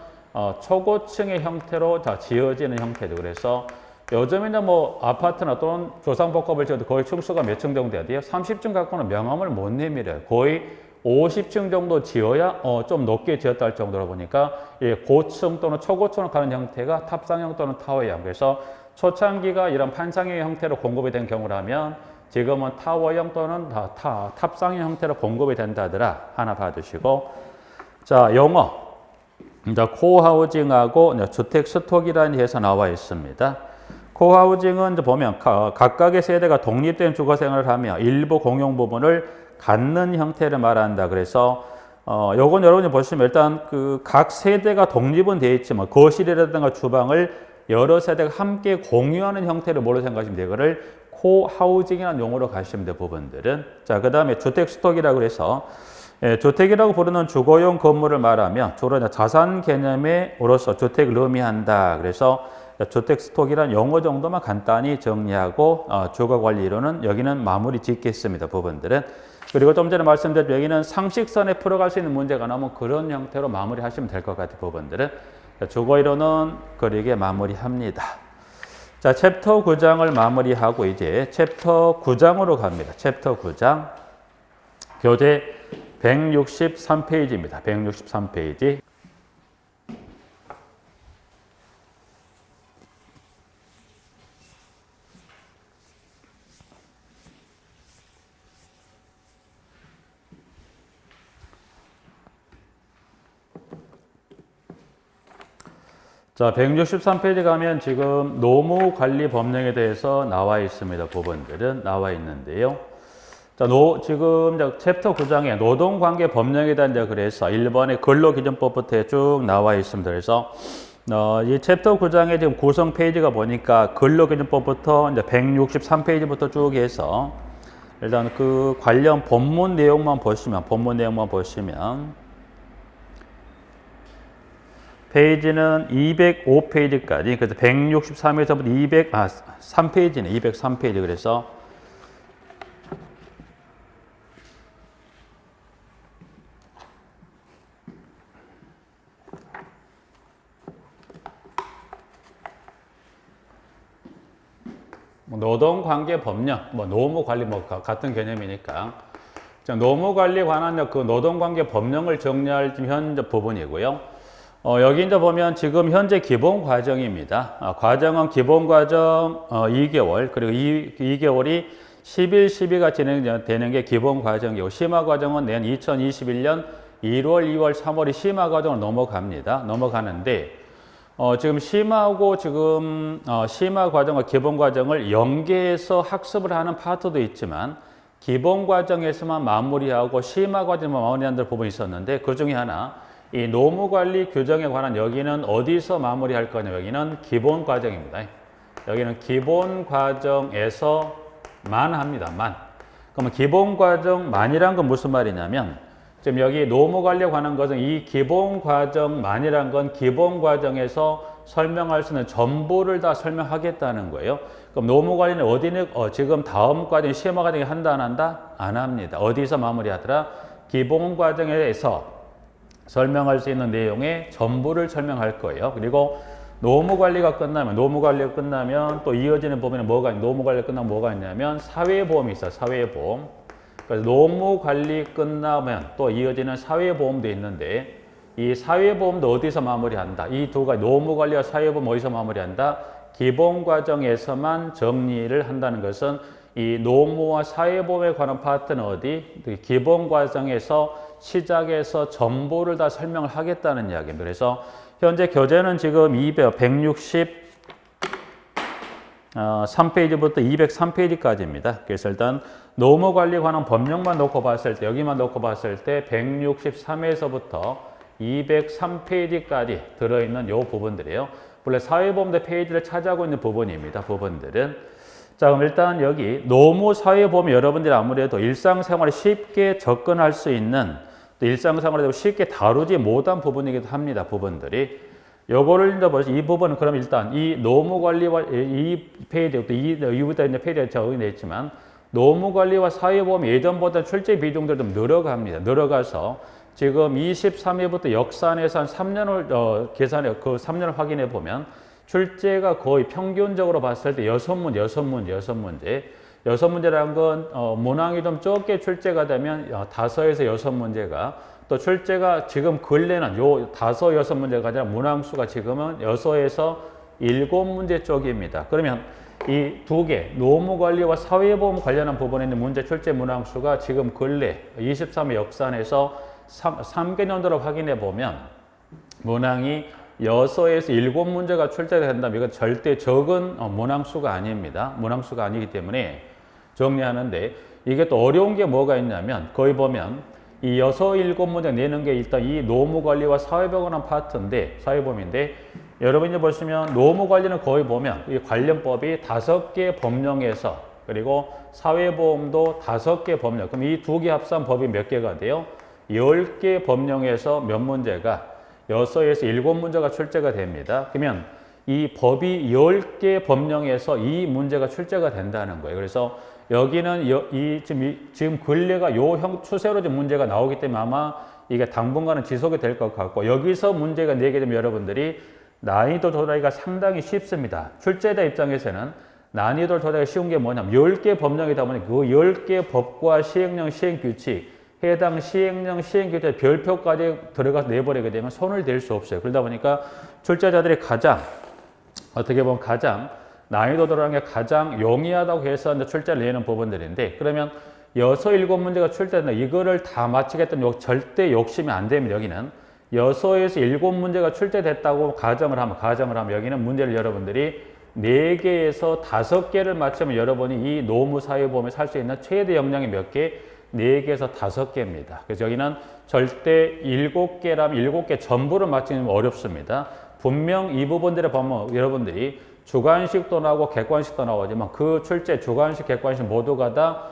초고층의 형태로 지어지는 형태죠. 그래서 요즘에는 뭐 아파트나 또는 조상복합을 지어도 거의 층수가 몇 층 정도 돼야 돼요? 30층 갖고는 명함을 못 내밀어요. 거의 50층 정도 지어야 좀 높게 지었다 할 정도로 보니까 고층 또는 초고층으로 가는 형태가 탑상형 또는 타워형. 그래서 초창기가 이런 판상형 형태로 공급이 된 경우라면 지금은 타워형 또는 탑상형 형태로 공급이 된다더라. 하나 봐두시고. 자, 영어. 이제 코하우징하고 주택 스톡이라는 해서 나와 있습니다. 코하우징은 이제 보면 각각의 세대가 독립된 주거 생활을 하며 일부 공용 부분을 갖는 형태를 말한다. 그래서 요건 여러분이 보시면 일단 그 각 세대가 독립은 되어 있지만 거실이라든가 주방을 여러 세대가 함께 공유하는 형태를 뭐로 생각하시면 돼요? 이거를 코하우징이라는 용어로 가시면 돼요. 부분들은. 자, 그 다음에 주택 스톡이라고 해서 주택이라고 부르는 주거용 건물을 말하며 주로 자산 개념으로서 주택을 의미한다. 그래서 주택 스톡이란 용어 정도만 간단히 정리하고 주거 관리 이론은 여기는 마무리 짓겠습니다. 부분들은. 그리고 좀 전에 말씀드린 여기는 상식선에 풀어갈 수 있는 문제가 나오면 그런 형태로 마무리하시면 될 것 같아요. 부분들은. 주거 이론은 그리게 마무리합니다. 자, 챕터 9장을 마무리하고 이제 챕터 9장으로 갑니다. 챕터 9장. 교재 163페이지입니다. 163페이지. 자, 163페이지 가면 지금 노무관리법령에 대해서 나와 있습니다. 부분들은 나와 있는데요. 자, 지금 챕터 9장에 노동관계법령에 대한 그래서 1번의 근로기준법부터 쭉 나와 있습니다. 그래서 이 챕터 9장에 지금 구성 페이지가 보니까 근로기준법부터 이제 163페이지부터 쭉 해서 일단 그 관련 본문 내용만 보시면 페이지는 205페이지까지, 그래서 163에서부터 3페이지네, 203페이지. 그래서 노동관계 법령, 노무관리 같은 개념이니까 자, 노무관리에 관한 그 노동관계 법령을 정리할 지금 현재 부분이고요. 여기 이제 보면 지금 현재 기본 과정입니다. 과정은 기본 과정 2개월 그리고 2개월이 10일, 12가 진행되는 게 기본 과정이고 심화 과정은 내년 2021년 1월, 2월, 3월이 심화 과정으로 넘어가는데 지금 심화하고 지금 심화 과정과 기본 과정을 연계해서 학습을 하는 파트도 있지만 기본 과정에서만 마무리하고 심화 과정만 마무리하는 부분이 있었는데 그 중에 하나 이 노무관리 규정에 관한 여기는 어디서 마무리할 거냐 여기는 기본 과정입니다. 여기는 기본 과정에서만 합니다. 그러면 기본 과정만이란 건 무슨 말이냐면 지금 여기 노무관리에 관한 것은 이 기본 과정만이란 건 기본 과정에서 설명할 수 있는 전부를 다 설명하겠다는 거예요. 그럼 노무관리는 어디는 지금 다음 과정 심화 과정에 한다 안 한다? 안 합니다. 어디서 마무리하더라? 기본 과정에서 설명할 수 있는 내용의 전부를 설명할 거예요. 그리고 노무관리가 끝나면 또 이어지는 부분은 노무관리가 끝나면 뭐가 있냐면 사회보험이 있어요. 사회보험. 그래서 노무관리 끝나면 또 이어지는 사회보험도 있는데 이 사회보험도 어디서 마무리한다? 이 두 가지 노무관리와 사회보험 어디서 마무리한다? 기본 과정에서만 정리를 한다는 것은 이 노무와 사회보험에 관한 파트는 어디? 기본 과정에서 시작해서 전부를 다 설명을 하겠다는 이야기입니다. 그래서 현재 교재는 지금 163페이지부터 203페이지까지입니다. 그래서 일단 노무관리에 관한 법령만 놓고 봤을 때 여기만 놓고 봤을 때 163에서부터 203페이지까지 들어있는 요 부분들이에요. 원래 사회보험대 페이지를 차지하고 있는 부분입니다. 부분들은 자 그럼 일단 여기 노무 사회보험 여러분들이 아무래도 일상생활에 쉽게 접근할 수 있는 또 일상생활에도 쉽게 다루지 못한 부분이기도 합니다. 부분들이 요거를 이제 보시 이 부분은 그럼 일단 이 노무관리와 이 페이지부터 이후부터 이제 페이지가 적용이 되어 있지만 노무관리와 사회보험 예전보다 출제 비중들이 좀 늘어가서 지금 23회부터 역산해서 한 3년을 계산해 그 3년을 확인해 보면 출제가 거의 평균적으로 봤을 때 6문제라는 건 문항이 좀 적게 출제가 되면 5에서 6문제가 또 출제가 지금 근래는 요 5, 6문제가 아니라 문항 수가 지금은 6에서 7문제 쪽입니다. 그러면 이 두 개 노무관리와 사회보험 관련한 부분에 있는 문제 출제 문항 수가 지금 근래 23회 역산해서 3개년도로 확인해 보면 문항이 6에서 7문제가 출제가 된다면 이건 절대 적은 문항수가 아닙니다. 문항수가 아니기 때문에 정리하는데 이게 또 어려운 게 뭐가 있냐면 거의 보면 이 6, 7문제 내는 게 일단 이 노무관리와 사회보험이라는 파트인데 사회보험인데 여러분이 보시면 노무관리는 거의 보면 이 관련법이 5개 법령에서 그리고 사회보험도 5개 법령 그럼 이 두 개 합산 법이 몇 개가 돼요? 10개 법령에서 몇 문제가 6에서 7문제가 출제가 됩니다. 그러면 이 법이 10개 법령에서 이 문제가 출제가 된다는 거예요. 그래서 여기는 지금 근래가 요 추세로 좀 문제가 나오기 때문에 아마 이게 당분간은 지속이 될 것 같고 여기서 문제가 내게 되면 여러분들이 난이도 조절하기가 상당히 쉽습니다. 출제자 입장에서는 난이도를 조절하기가 쉬운 게 뭐냐면 10개 법령이다 보니 그 10개 법과 시행령, 시행규칙 해당 시행령, 시행규칙 별표까지 들어가서 내버리게 되면 손을 댈 수 없어요. 그러다 보니까 출제자들이 어떻게 보면 가장 난이도 들어가는 게 가장 용이하다고 해서 이제 출제를 내는 부분들인데 그러면 6, 7문제가 출제된다. 이거를 다 맞히겠다는 절대 욕심이 안 됩니다. 여기는 6에서 7문제가 출제됐다고 가정을 하면 여기는 문제를 여러분들이 4개에서 5개를 맞추면 여러분이 이 노무사회보험에 살 수 있는 최대 역량이 몇 개? 4개에서 5개입니다. 그래서 여기는 절대 7개라면 7개 전부를 맞추면 어렵습니다. 분명 이 부분들을 보면 여러분들이 주관식도 나오고 객관식도 나오지만 그 출제 주관식, 객관식 모두가 다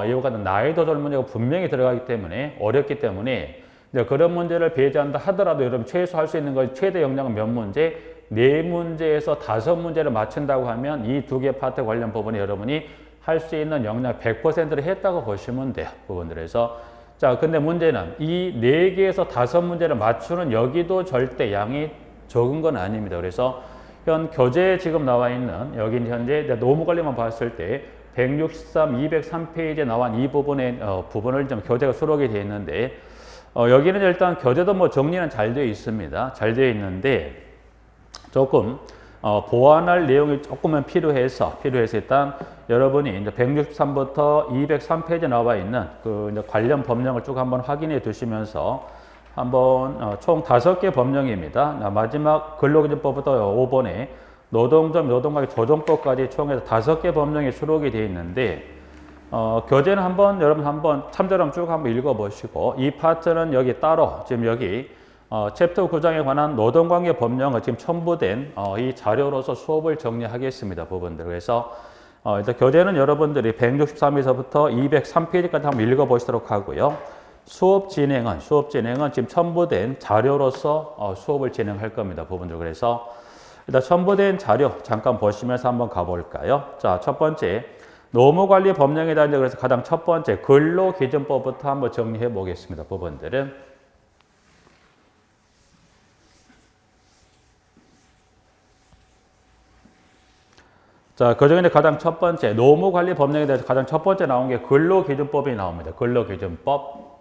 이와 같은 난이도 조절 문제가 분명히 들어가기 때문에 어렵기 때문에 이제 그런 문제를 배제한다 하더라도 여러분 최소 할 수 있는 것 최대 역량은 몇 문제? 4문제에서 5문제를 맞춘다고 하면 이 두 개 파트 관련 부분에 여러분이 할 수 있는 역량 100%를 했다고 보시면 돼요. 부분들에서. 자, 근데 문제는 이 4개에서 5문제를 맞추는 여기도 절대 양이 적은 건 아닙니다. 그래서 현 교재에 지금 나와 있는 여기 현재 노무 관리만 봤을 때 163, 203페이지에 나와 이 부분의 부분을 좀 교재가 수록이 되어 있는데 여기는 일단 교재도 뭐 정리는 잘 되어 있습니다. 잘 되어 있는데 조금 보완할 내용이 조금은 필요해서 일단 여러분이 이제 163부터 203페이지에 나와 있는 그 이제 관련 법령을 쭉 한번 확인해 두시면서 한번 총 5개 법령입니다. 마지막 근로기준법부터 5번에 노동점 노동관계 조정법까지 총해서 5개 법령이 수록이 되어 있는데 교재는 여러분 한번 참조를 쭉 한번 읽어보시고 이 파트는 여기 따로 지금 여기 챕터 9장에 관한 노동관계 법령이 지금 첨부된 이 자료로서 수업을 정리하겠습니다. 부분들. 그래서 일단 교재는 여러분들이 163에서부터 203페이지까지 한번 읽어보시도록 하고요. 수업 진행은 지금 첨부된 자료로서 수업을 진행할 겁니다. 부분들. 그래서 일단 첨부된 자료 잠깐 보시면서 한번 가볼까요? 자, 첫 번째 노무관리 법령에 대한 그래서 가장 첫 번째 근로기준법부터 한번 정리해 보겠습니다. 부분들은 자, 그 중에 가장 첫 번째 노무관리 법령에 대해서 가장 첫 번째 나온 게 근로기준법이 나옵니다. 근로기준법.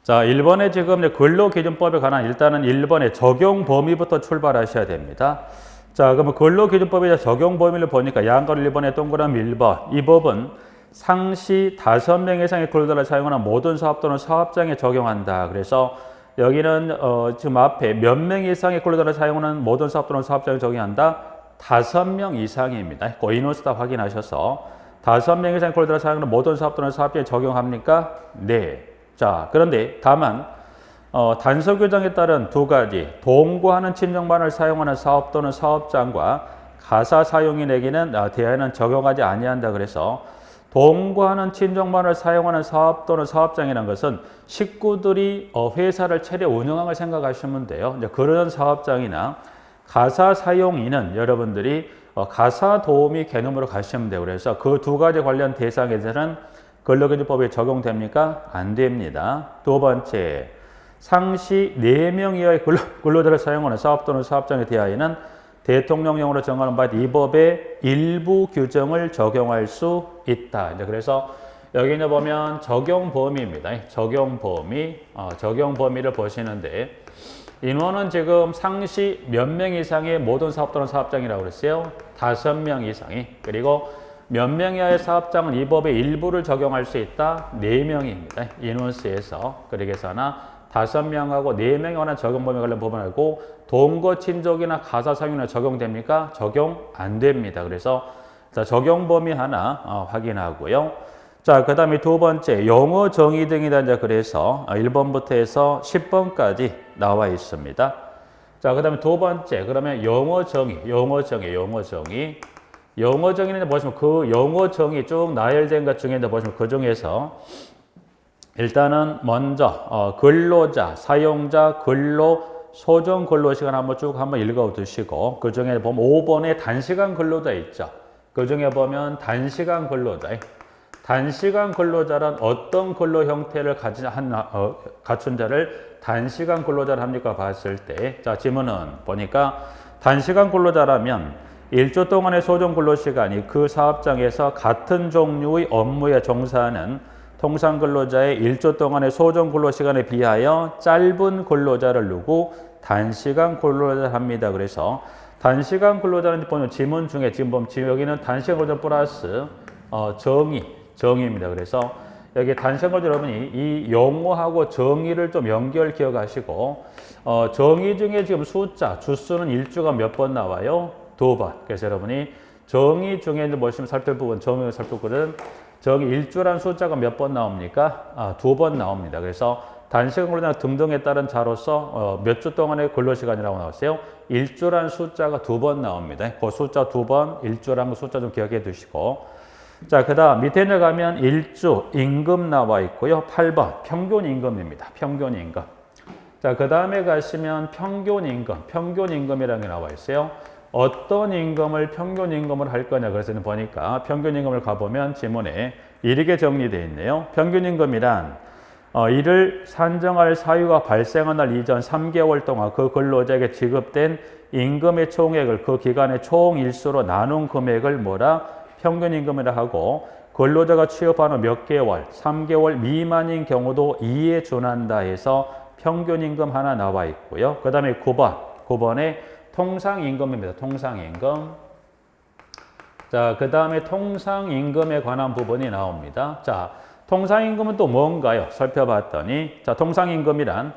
자, 1번에 지금 근로기준법에 관한 일단은 1번의 적용 범위부터 출발하셔야 됩니다. 자, 그러면 근로기준법의 적용 범위를 보니까 양가로 1번에 동그라미 1번. 이 법은 상시 5명 이상의 근로자를 사용하는 모든 사업 또는 사업장에 적용한다. 그래서 여기는 지금 앞에 몇 명 이상의 근로자를 사용하는 모든 사업 또는 사업장에 적용한다. 5명 이상입니다. 그 인원수 다 확인하셔서 5명 이상의 근로자를 사용하는 모든 사업 또는 사업장에 적용합니까? 네. 자, 그런데 다만 단서 규정에 따른 두 가지 동거하는 친정반을 사용하는 사업 또는 사업장과 가사 사용인에게는 대하에는 적용하지 아니한다. 그래서 동거하는 친정반을 사용하는 사업 또는 사업장이라는 것은 식구들이 회사를 차려 운영하는 생각하시면 돼요. 이제 그런 사업장이나 가사 사용인은 여러분들이 가사 도우미 개념으로 가시면 돼요. 그래서 그 두 가지 관련 대상에 대해서는 근로기준법에 적용됩니까? 안 됩니다. 두 번째, 상시 4명 이하의 근로자를 사용하는 사업 또는 사업장에 대하여는 대통령령으로 정하는 바 이 법의 일부 규정을 적용할 수 있다. 이제 그래서 여기 이제 보면 적용 범위입니다. 적용 범위를 보시는데 인원은 지금 상시 몇 명 이상의 모든 사업 또는 사업장이라고 그랬어요. 5명 이상이. 그리고 몇 명 이하의 사업장은 이 법의 일부를 적용할 수 있다. 4명입니다. 인원수에서. 그러게서 하나 5명하고 4명에 관한 적용 범위 관련 법안하고 동거 친족이나 가사 사용이나 적용됩니까? 적용 안 됩니다. 그래서 자, 적용 범위 하나 확인하고요. 자, 그 다음에 두 번째 용어 정의 등이다. 이제 그래서 1번부터 해서 10번까지 나와 있습니다. 자, 그 다음에 두 번째 그러면 용어 정의는 보시면 그 용어 정의 쭉 나열된 것 중에 보시면 그 중에서 일단은 먼저 근로자, 사용자, 근로, 소정 근로시간 한번 쭉 읽어 두시고 그 중에 보면 5번에 단시간 근로자 있죠. 그 중에 보면 단시간 근로자란 어떤 근로 형태를 갖춘 자를 단시간 근로자를 합니까? 봤을 때 자, 지문은 보니까 단시간 근로자라면 1주 동안의 소정 근로시간이 그 사업장에서 같은 종류의 업무에 종사하는 통상 근로자의 1주 동안의 소정 근로시간에 비하여 짧은 근로자를 누구 단시간 근로자를 합니다. 그래서 단시간 근로자는 보면 지문 중에 지금 보면 여기는 단시간 근로자 플러스 정의입니다. 그래서 여기 단시간 근로자 여러분이 이 용어하고 정의를 좀 연결 기억하시고 정의 중에 지금 숫자 주수는 1주가 몇 번 나와요? 2번. 그래서 여러분이 정의 중에 보시면 살펴볼 부분 정의를 살펴보거든. 정의 1주란 숫자가 몇 번 나옵니까? 2번 나옵니다. 그래서 단시간 근로자 등등에 따른 자로서 몇 주 동안의 근로시간이라고 나왔어요? 1주란 숫자가 2번 나옵니다. 그 숫자 2번, 1주라는 숫자 좀 기억해 두시고. 자, 그 다음 밑에 내려가면 1주 임금 나와 있고요. 8번 평균 임금입니다. 평균 임금. 자, 그 다음에 가시면 평균 임금이라는 게 나와 있어요. 어떤 임금을 평균 임금을 할 거냐. 그래서 보니까 평균 임금을 가보면 지문에 이렇게 정리되어 있네요. 평균 임금이란 이를 산정할 사유가 발생한 날 이전 3개월 동안 그 근로자에게 지급된 임금의 총액을 그 기간의 총 일수로 나눈 금액을 뭐라? 평균임금이라 하고 근로자가 취업한 후 몇 개월, 3개월 미만인 경우도 2에 준한다 해서 평균임금 하나 나와 있고요. 그 다음에 9번에 통상임금입니다. 통상임금. 자, 그 다음에 통상임금에 관한 부분이 나옵니다. 자, 통상임금은 또 뭔가요? 살펴봤더니, 자, 통상임금이란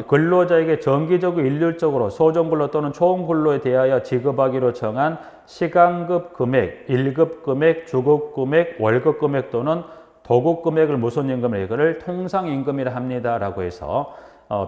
근로자에게 정기적으로 일률적으로 소정근로 또는 초음근로에 대하여 지급하기로 정한 시간급 금액, 일급 금액, 주급 금액, 월급 금액 또는 도급 금액을 무슨임금을 이거를 통상임금이라 합니다라고 해서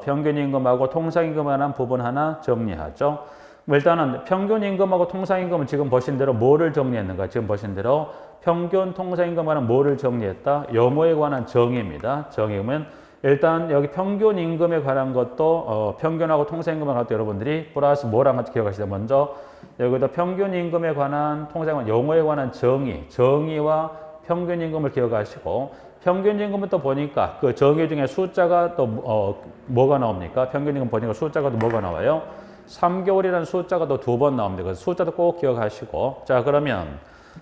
평균임금하고 통상임금에 관한 부분 하나 정리하죠. 일단은 평균임금하고 통상임금은 지금 보신 대로 뭐를 정리했는가? 지금 보신 대로 평균 통상임금에 관한 뭐를 정리했다? 용어에 관한 정의입니다. 정의면 일단 여기 평균임금에 관한 것도 평균하고 통상임금에 관한 것도 여러분들이 플러스 뭐랑 같이 기억하시죠. 먼저 여기다 평균임금에 관한 통상임금 용어에 관한 정의와 평균임금을 기억하시고 평균임금은 또 보니까 그 정의 중에 숫자가 또 뭐가 나옵니까? 평균임금 보니까 숫자가 또 뭐가 나와요? 3개월이라는 숫자가 또 2번 나옵니다. 그래서 숫자도 꼭 기억하시고 자 그러면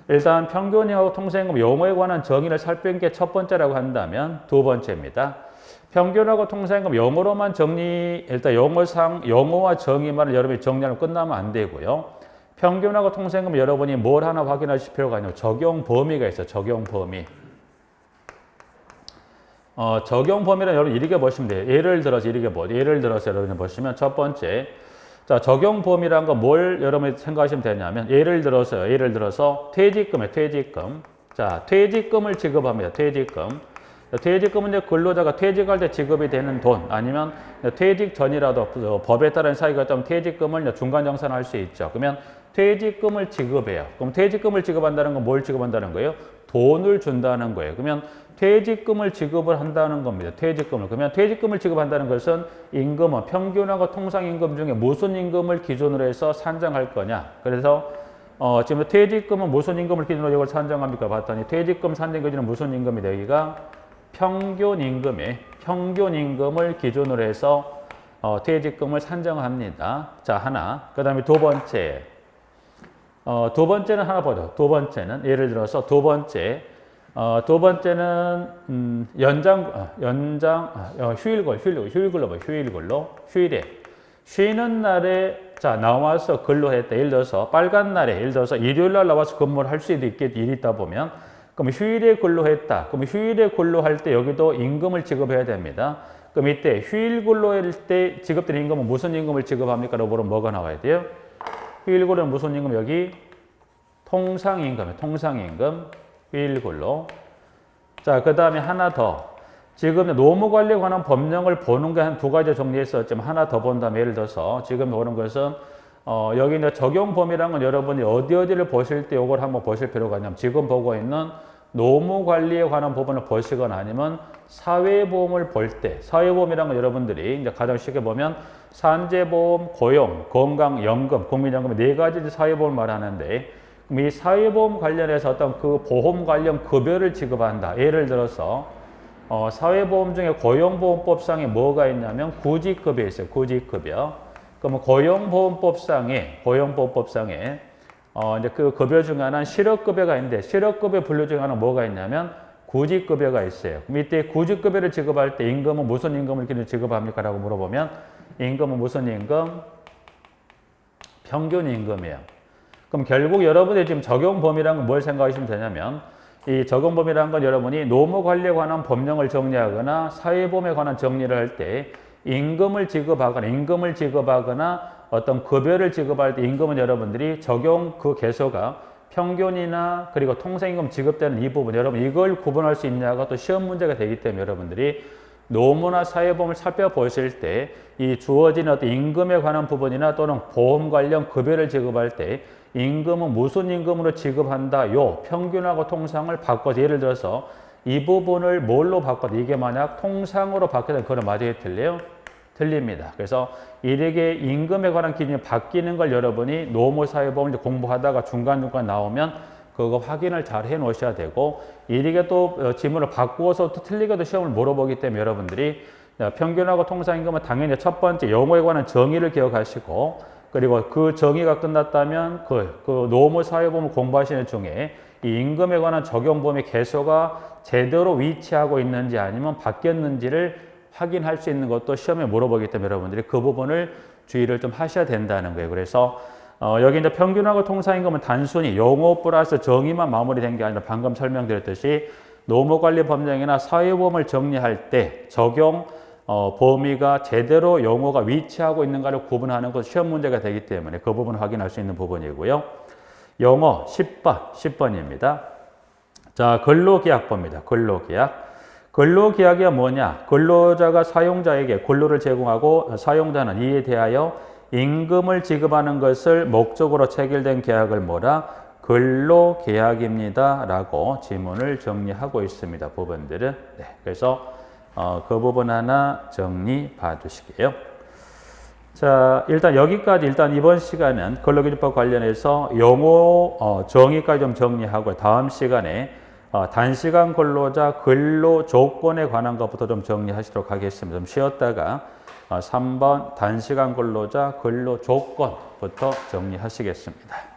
일단 평균임금하고 통상임금 용어에 관한 정의를 살피는 게 첫 번째라고 한다면 두 번째입니다. 평균하고 통상임금 용어로만 일단 용어와 정의만을 여러분이 정리하면 끝나면 안 되고요. 평균하고 통상임금 여러분이 뭘 하나 확인하실 필요가 있냐면 적용 범위가 있어요. 적용 범위. 적용 범위는 여러분 이렇게 보시면 돼요. 예를 들어서 여러분이 보시면 첫 번째 자, 적용 범위라는 거 뭘 여러분이 생각하시면 되냐면 예를 들어서 퇴직금. 자, 퇴직금을 지급합니다. 퇴직금은 이제 근로자가 퇴직할 때 지급이 되는 돈 아니면 퇴직 전이라도 법에 따른 사유가 있다면 퇴직금을 중간 정산할 수 있죠. 그러면 퇴직금을 지급해요. 그럼 퇴직금을 지급한다는 건 뭘 지급한다는 거예요? 돈을 준다는 거예요. 그러면 퇴직금을 지급을 한다는 겁니다. 그러면 퇴직금을 지급한다는 것은 임금은 평균하고 통상임금 중에 무슨 임금을 기준으로 해서 산정할 거냐. 그래서 지금 퇴직금은 무슨 임금을 기준으로 이걸 산정합니까? 봤더니 퇴직금 산정 기준은 무슨 임금이 여기가 평균임금을 기준으로 해서 퇴직금을 산정합니다. 자, 하나. 그 다음에 두 번째는 하나 보죠. 두 번째는 예를 들어서 두 번째는 휴일에 쉬는 날에 자 나와서 근로했다. 예를 들어서 빨간 날에 예를 들어서 일요일 날 나와서 근무를 할 수도 있겠 일이 있다 보면 그럼 휴일에 근로했다. 그럼 휴일에 근로할 때 여기도 임금을 지급해야 됩니다. 그럼 이때 휴일 근로할 때 지급된 임금은 무슨 임금을 지급합니까? 라고 물으면 뭐가 나와야 돼요? 휴일 근로는 무슨 임금? 여기 통상임금, 휴일 근로. 자, 그 다음에 하나 더. 지금 노무 관리에 관한 법령을 보는 게 한 두 가지 정리했었지만 하나 더 본다면 예를 들어서 지금 보는 것은 여기 이제 적용 범위라는 건 여러분이 어디를 보실 때 이걸 한번 보실 필요가 있냐면 지금 보고 있는 노무 관리에 관한 부분을 보시거나 아니면 사회보험을 볼 때 사회보험이라는 건 여러분들이 이제 가장 쉽게 보면 산재보험, 고용, 건강, 연금, 국민연금 네 가지 사회보험을 말하는데 이 사회보험 관련해서 어떤 그 보험 관련 급여를 지급한다. 예를 들어서 사회보험 중에 고용보험법상에 뭐가 있냐면 구직급여 있어요. 구직급여. 그러면 고용보험법상에 이제 그 급여 중에 하나는 실업급여가 있는데 실업급여 분류 중에 하나 뭐가 있냐면 구직급여가 있어요. 그럼 이때 구직급여를 지급할 때 임금은 무슨 임금을 기준으로 지급합니까? 라고 물어보면 임금은 무슨 임금? 평균임금이에요. 그럼 결국 여러분이 지금 적용 범위라는 건 뭘 생각하시면 되냐면 이 적용 범위라는 건 여러분이 노무 관리에 관한 법령을 정리하거나 사회보험에 관한 정리를 할 때 임금을 지급하거나 어떤 급여를 지급할 때 임금은 여러분들이 적용 그 개수가 평균이나 그리고 통상임금 지급되는 이 부분 여러분 이걸 구분할 수 있냐가 또 시험 문제가 되기 때문에 여러분들이 노무나 사회보험을 살펴보실 때 이 주어진 어떤 임금에 관한 부분이나 또는 보험 관련 급여를 지급할 때 임금은 무슨 임금으로 지급한다. 요 평균하고 통상을 바꿔서 예를 들어서 이 부분을 뭘로 바꿔도 이게 만약 통상으로 바뀌면 그건 맞아요? 틀려요? 틀립니다. 그래서 이렇게 임금에 관한 기준이 바뀌는 걸 여러분이 노무 사회보험을 공부하다가 중간중간 나오면 그거 확인을 잘 해 놓으셔야 되고, 이게 또 지문을 바꾸어서 또 틀리게도 시험을 물어보기 때문에 여러분들이 평균하고 통상임금은 당연히 첫 번째 용어에 관한 정의를 기억하시고, 그리고 그 정의가 끝났다면 그 노무사회보험 공부하시는 중에 이 임금에 관한 적용 범위 개수가 제대로 위치하고 있는지 아니면 바뀌었는지를 확인할 수 있는 것도 시험에 물어보기 때문에 여러분들이 그 부분을 주의를 좀 하셔야 된다는 거예요. 그래서 여기 이제 평균하고 통상임금은 단순히 용어 플러스 정의만 마무리된 게 아니라 방금 설명드렸듯이 노무관리법령이나 사회보험을 정리할 때 적용 범위가 제대로 용어가 위치하고 있는가를 구분하는 것 시험 문제가 되기 때문에 그 부분 확인할 수 있는 부분이고요. 영어 10번입니다. 자, 근로계약법입니다. 근로계약. 근로계약이 뭐냐? 근로자가 사용자에게 근로를 제공하고 사용자는 이에 대하여 임금을 지급하는 것을 목적으로 체결된 계약을 뭐라? 근로계약입니다. 라고 지문을 정리하고 있습니다. 부분들은. 네, 그래서 그 부분 하나 정리 봐두시게요. 자, 일단 여기까지 이번 시간은 근로기준법 관련해서 용어 정의까지 좀 정리하고 다음 시간에 단시간 근로자 근로 조건에 관한 것부터 좀 정리하시도록 하겠습니다. 좀 쉬었다가 3번 단시간 근로자 근로 조건부터 정리하시겠습니다.